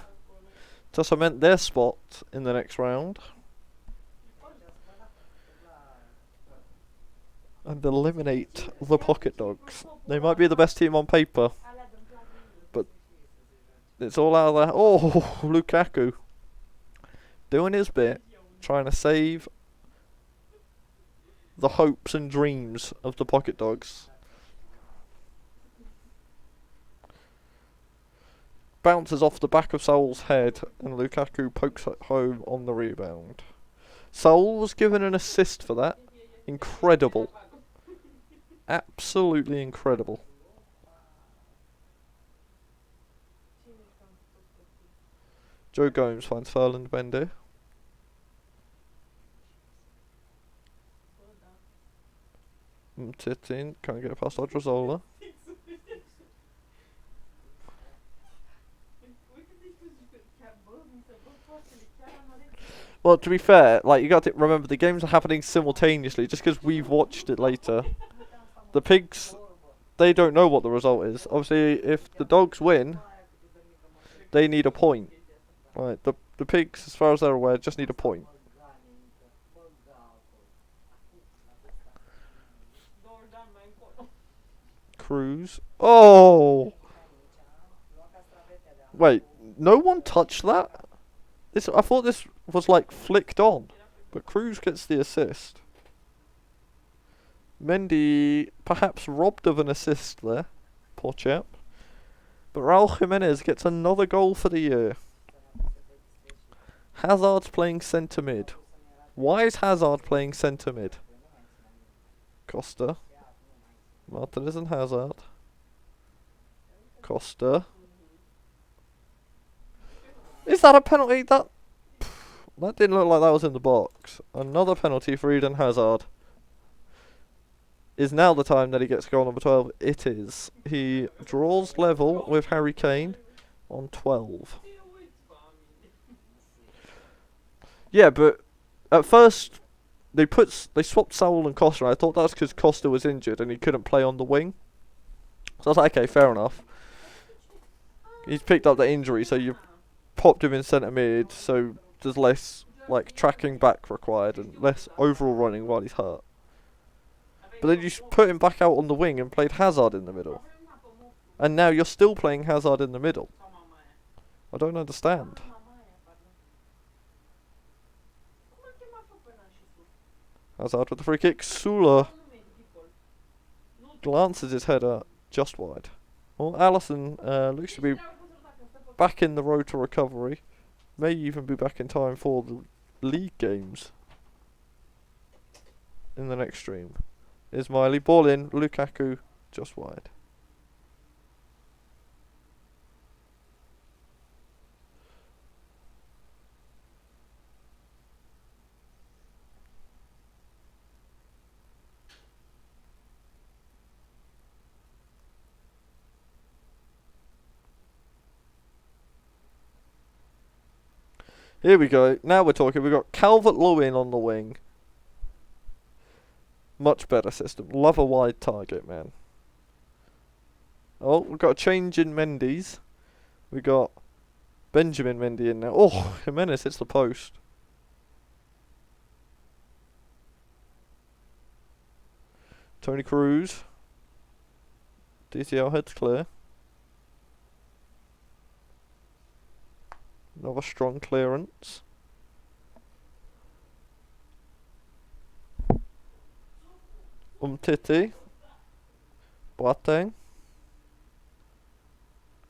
to cement their spot in the next round. And eliminate the Pocket Dogs. They might be the best team on paper, but it's all out of there. Oh, Lukaku doing his bit, trying to save the hopes and dreams of the Pocket Dogs. Bounces off the back of Saul's head, and Lukaku pokes it home on the rebound. Saul was given an assist for that. Incredible. Absolutely incredible. Joe Gomes finds Ferland Mendy. Titin can't get past Odriozola. Well, to be fair, like, you got to remember the games are happening simultaneously. Just because we've watched it later, the Pigs, they don't know what the result is. Obviously, if the Dogs win, they need a point. Right, the Pigs, as far as they're aware, just need a point. Cruz. Oh! Wait, no one touched that? I thought this was like flicked on, but Cruz gets the assist. Mendy perhaps robbed of an assist there, poor chap. But Raul Jimenez gets another goal for the year. Hazard's playing centre mid. Why is Hazard playing centre mid? Costa. Martinez and Hazard. Costa. Is that a penalty? That didn't look like that was in the box. Another penalty for Eden Hazard. Is now the time that he gets goal number 12? It is. He draws level with Harry Kane on 12. Yeah, but at first they swapped Saul and Costa. I thought that's because Costa was injured and he couldn't play on the wing. So I was like, okay, fair enough. He's picked up the injury, so you've popped him in centre mid, so there's less like tracking back required and less overall running while he's hurt. But then you put him back out on the wing and played Hazard in the middle. And now you're still playing Hazard in the middle. I don't understand. Hazard with the free kick. Sula glances his header just wide. Well, Alisson looks to be back in the road to recovery. May even be back in time for the league games in the next stream. Ismaili, ball in, Lukaku just wide. Here we go. Now we're talking. We've got Calvert-Lewin on the wing. Much better system. Love a wide target, man. Oh, we've got a change in Mendy's. We got Benjamin Mendy in now. Oh, Jimenez hits the post. Tony Cruz. DCL heads clear. Another strong clearance. Umtiti. Boateng.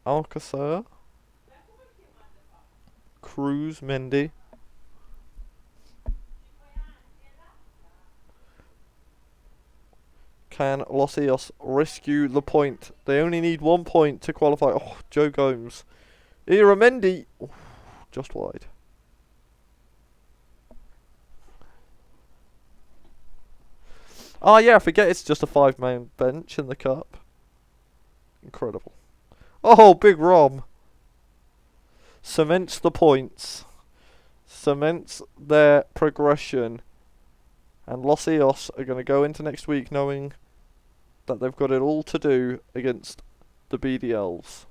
Alcacer. Cruz, Mendy. Can Los Ios rescue the point? They only need 1 point to qualify. Oh, Joe Gomes. Mendy. Oh, just wide. Oh yeah, I forget it's just a 5-man bench in the cup. Incredible. Oh, big Rom. Cements the points. Cements their progression. And Los Ios are going to go into next week knowing that they've got it all to do against the BDLs.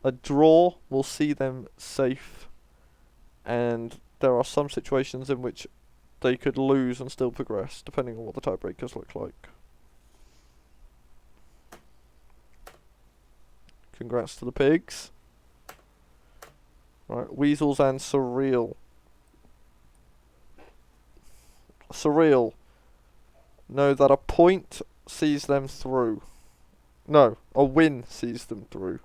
A draw will see them safe, and there are some situations in which they could lose and still progress, depending on what the tiebreakers look like. Congrats to the Pigs. Right, Weasels and Surreal. Surreal know that a point sees them through. No, a win sees them through.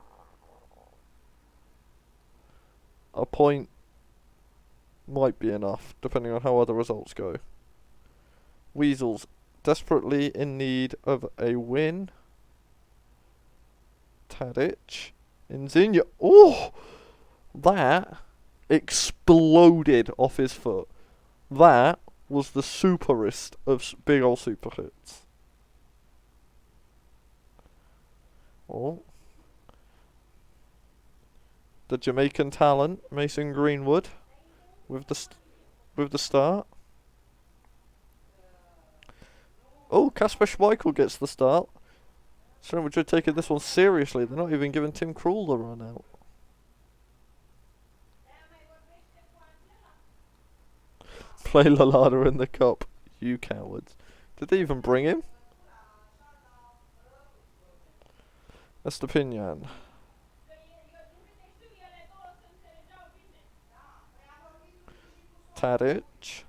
A point might be enough, depending on how other results go. Weasels desperately in need of a win. Tadic. Insigne. Oh! That exploded off his foot. That was the superest of big ol' super hits. Oh. The Jamaican talent, Mason Greenwood, with the start. Oh, Kasper Schmeichel gets the start. Real Madrid taking this one seriously. They're not even giving Tim Krul the run out. Play Lallana in the cup, you cowards. Did they even bring him? Estepinian. Tadic.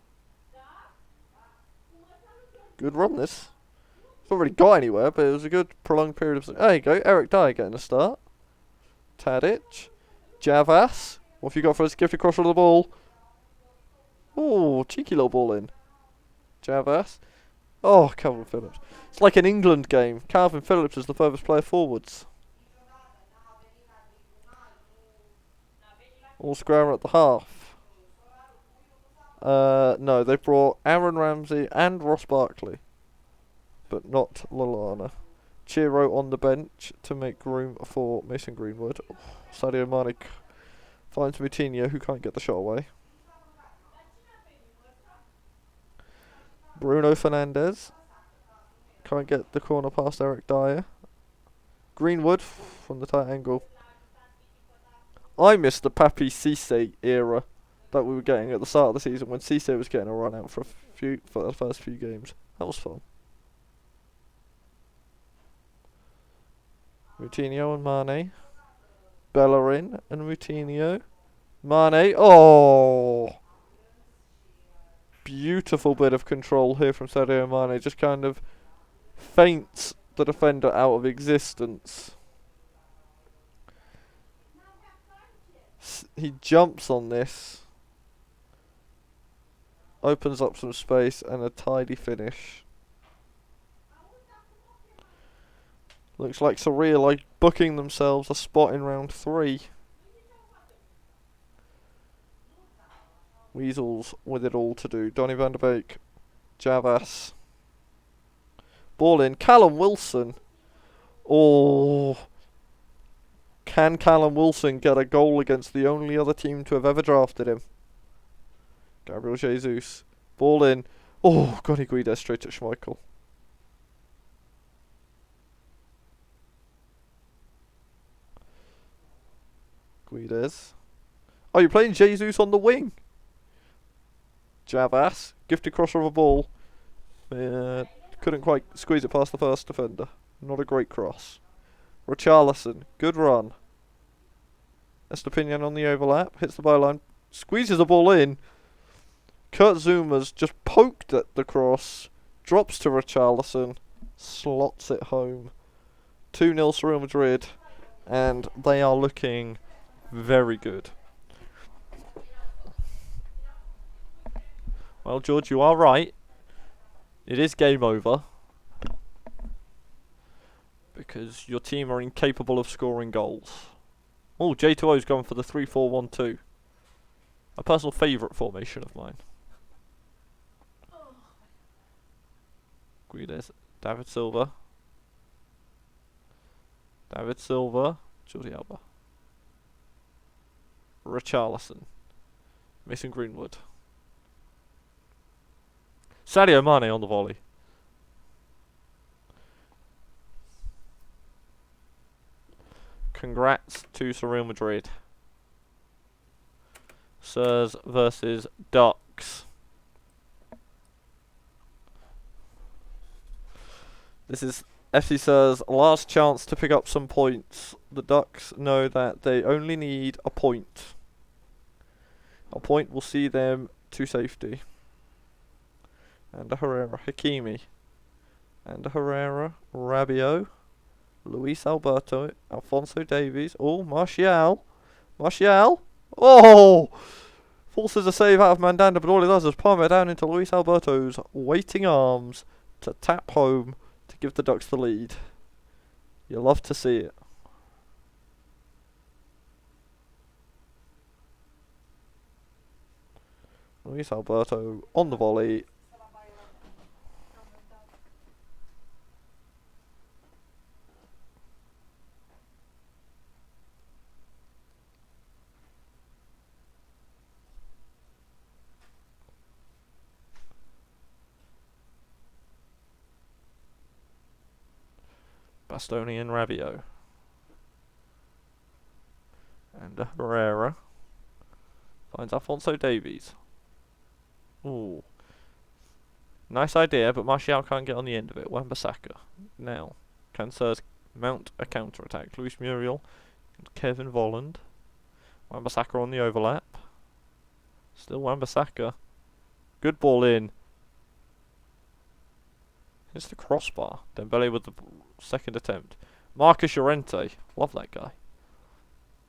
Good run this. It's not really got anywhere, but it was a good prolonged period of... There you go, Eric Dyer getting a start. Tadic. Javas. What have you got for us? Gifted crosser of the ball. Oh, cheeky little ball in. Javas. Oh, Calvin Phillips. It's like an England game. Calvin Phillips is the furthest player forwards. All square at the half. No, they brought Aaron Ramsey and Ross Barkley, but not Lallana. Chiro on the bench to make room for Mason Greenwood. Oh, Sadio Mane finds Moutinho, who can't get the shot away. Bruno Fernandes can't get the corner past Eric Dyer. Greenwood from the tight angle. I miss the Papi Cisse era that we were getting at the start of the season when Cisse was getting a run out for the first few games. That was fun. Moutinho and Mane. Bellerin and Moutinho. Mane. Oh! Beautiful bit of control here from Sadio Mane. Just kind of feints the defender out of existence. He jumps on this. Opens up some space and a tidy finish. Looks like Surreal are booking themselves a spot in round 3. Weasels with it all to do. Donny van der Beek. Javas. Ball in. Callum Wilson. Oh. Can Callum Wilson get a goal against the only other team to have ever drafted him? Gabriel Jesus. Ball in. Oh, Gonny Guides straight at Schmeichel. Guides. Oh, you're playing Jesus on the wing. Javas. Gifted crosser of a ball. Couldn't quite squeeze it past the first defender. Not a great cross. Richarlison. Good run. Estepinian on the overlap. Hits the byline. Squeezes the ball in. Kurt Zuma's just poked at the cross. Drops to Richarlison. Slots it home. 2-0 to Real Madrid. And they are looking very good. Well, George, you are right. It is game over. Because your team are incapable of scoring goals. Oh, J2O's going for the 3-4-1-2. A personal favourite formation of mine. Guides. David Silva. David Silva. Jordi Alba. Richarlison. Mason Greenwood. Sadio Mane on the volley. Congrats to Real Madrid. Sirs versus Ducks. This is FC Sirs' last chance to pick up some points. The Ducks know that they only need a point. A point will see them to safety. And a Herrera, Hakimi. And a Herrera, Rabiot. Luis Alberto, Alphonso Davies. Oh, Martial. Martial. Oh! Forces a save out of Mandanda, but all he does is palm it down into Luis Alberto's waiting arms to tap home to give the Ducks the lead. You love to see it. Luis Alberto on the volley. Bastoni and Rabiot. And Herrera finds Alphonso Davies. Ooh. Nice idea, but Martial can't get on the end of it. Wan-Bissaka. Now, can Sirs mount a counter-attack? Luis Muriel and Kevin Volland. Wan-Bissaka on the overlap. Still Wan-Bissaka. Good ball in. It's the crossbar. Dembele with the second attempt. Marcus Llorente. Love that guy.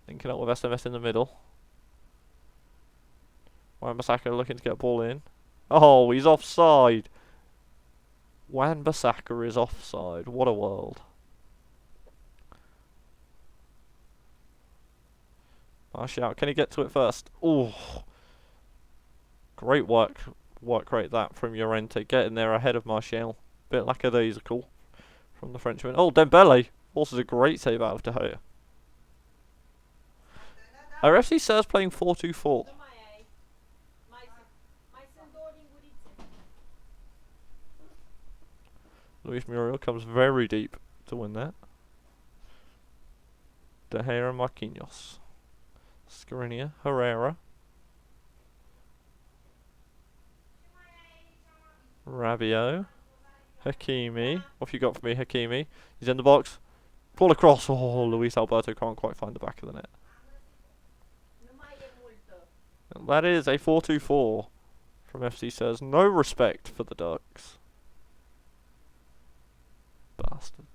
Linking up with SMS in the middle. Wan-Bissaka looking to get a ball in. Oh, he's offside. Wan-Bissaka is offside. What a world. Martial, can he get to it first? Oh, great work rate that from Llorente, getting there ahead of Martial. Bit lackadaisical from the Frenchman. Oh, Dembele also a great save out of De Gea. Our FC Ser's playing 4-2-4. Luis Muriel comes very deep to win that. De Gea and Marquinhos. Skriniar, Herrera. Rabiot. Hakimi. What have you got for me, Hakimi? He's in the box. Ball across. Oh, Luis Alberto can't quite find the back of the net. And that is a 4-2-4 from FC Says. No respect for the Ducks. Bastards.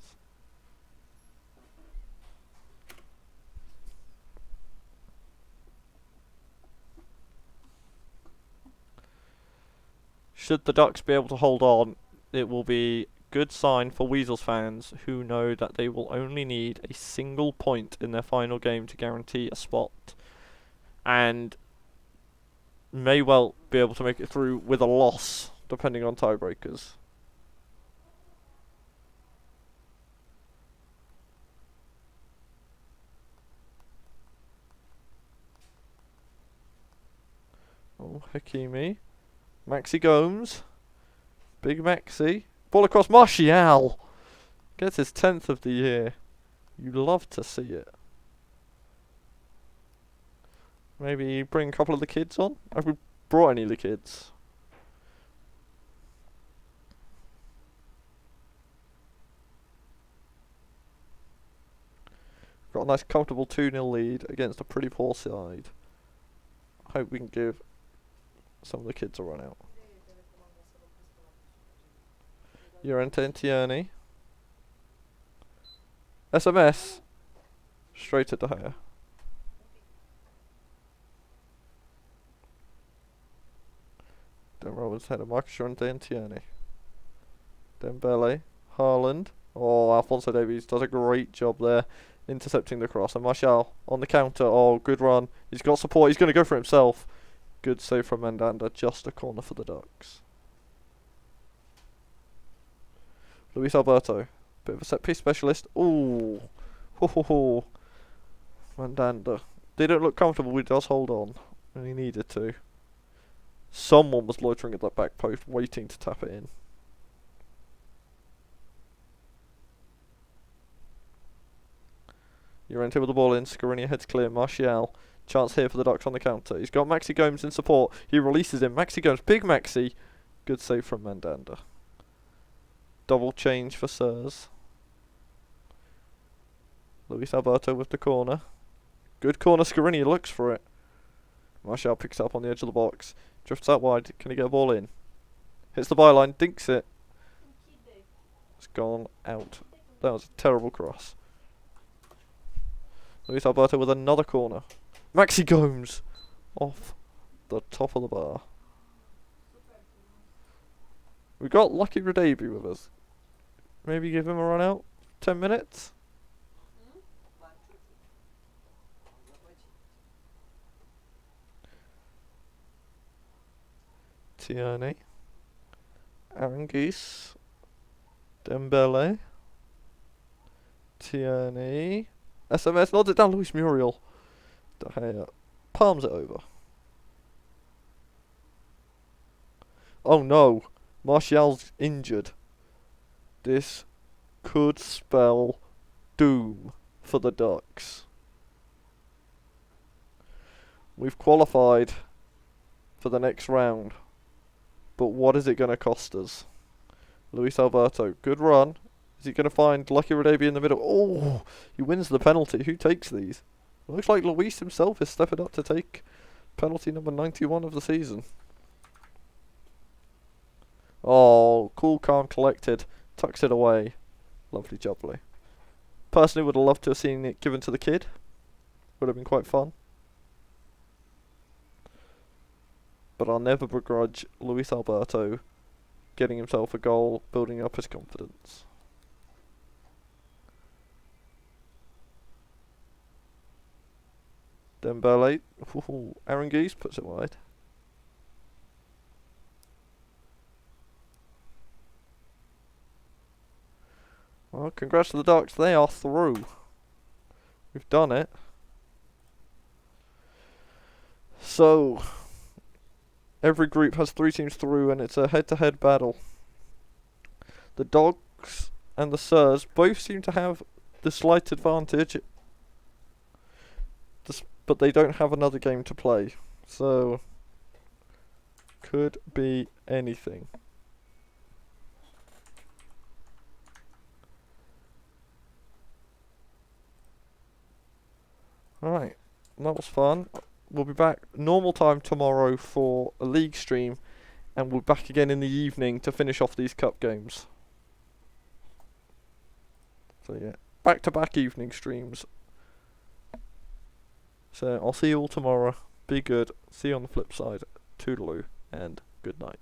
Should the Ducks be able to hold on, it will be good sign for Weasels fans who know that they will only need a single point in their final game to guarantee a spot, and may well be able to make it through with a loss, depending on tiebreakers. Oh, Hakimi. Maxi Gomes. Big Maxi. Ball across Martial. Gets his 10th of the year. You love to see it. Maybe bring a couple of the kids on? Have we brought any of the kids? Got a nice comfortable 2-0 lead against a pretty poor side. Hope we can give some of the kids a run out. Llorente and Tierney. SMS. Straight to De Gea. Roberts header. Marcus Llorente and Tierney. Dembele. Haaland. Oh, Alphonso Davies does a great job there, intercepting the cross. And Martial on the counter. Oh, good run. He's got support. He's going to go for himself. Good save from Mandanda. Just a corner for the Ducks. Luis Alberto. Bit of a set piece specialist. Ooh. Ho ho ho. Mandanda. They don't look comfortable. He does hold on. And he needed to. Someone was loitering at that back post, waiting to tap it in. Llorente with the ball in. Skriniar heads clear. Martial. Chance here for the Ducks on the counter. He's got Maxi Gomes in support. He releases him. Maxi Gomes. Big Maxi. Good save from Mandanda. Double change for Sirs. Luis Alberto with the corner. Good corner. Skriniar looks for it. Martial picks it up on the edge of the box. Drifts out wide. Can he get a ball in? Hits the byline. Dinks it. It's gone out. That was a terrible cross. Luis Alberto with another corner. Maxi Gomes off the top of the bar. We got Lucky Radaby with us. Maybe give him a run out. 10 minutes. Tierney. Arangis. Dembele. Tierney. SMS nods it down. Luis Muriel. De Gea palms it over. Oh no. Martial's injured. This could spell doom for the Ducks. We've qualified for the next round. But what is it going to cost us? Luis Alberto. Good run. Is he going to find Lucky Radaby in the middle? Oh, he wins the penalty. Who takes these? Looks like Luis himself is stepping up to take penalty number 91 of the season. Oh, cool, calm, collected. Tucks it away. Lovely jubbly. Personally would have loved to have seen it given to the kid. Would have been quite fun. But I'll never begrudge Luis Alberto getting himself a goal, building up his confidence. Dembele, Aranguiz puts it wide. Well, congrats to the Ducks, they are through. We've done it. So, every group has 3 teams through and it's a head-to-head battle. The Dogs and the Sirs both seem to have the slight advantage, but they don't have another game to play. So, could be anything. Alright, that was fun. We'll be back normal time tomorrow for a league stream, and we'll be back again in the evening to finish off these cup games. So yeah, back-to-back evening streams. So I'll see you all tomorrow. Be good. See you on the flip side. Toodaloo and good night.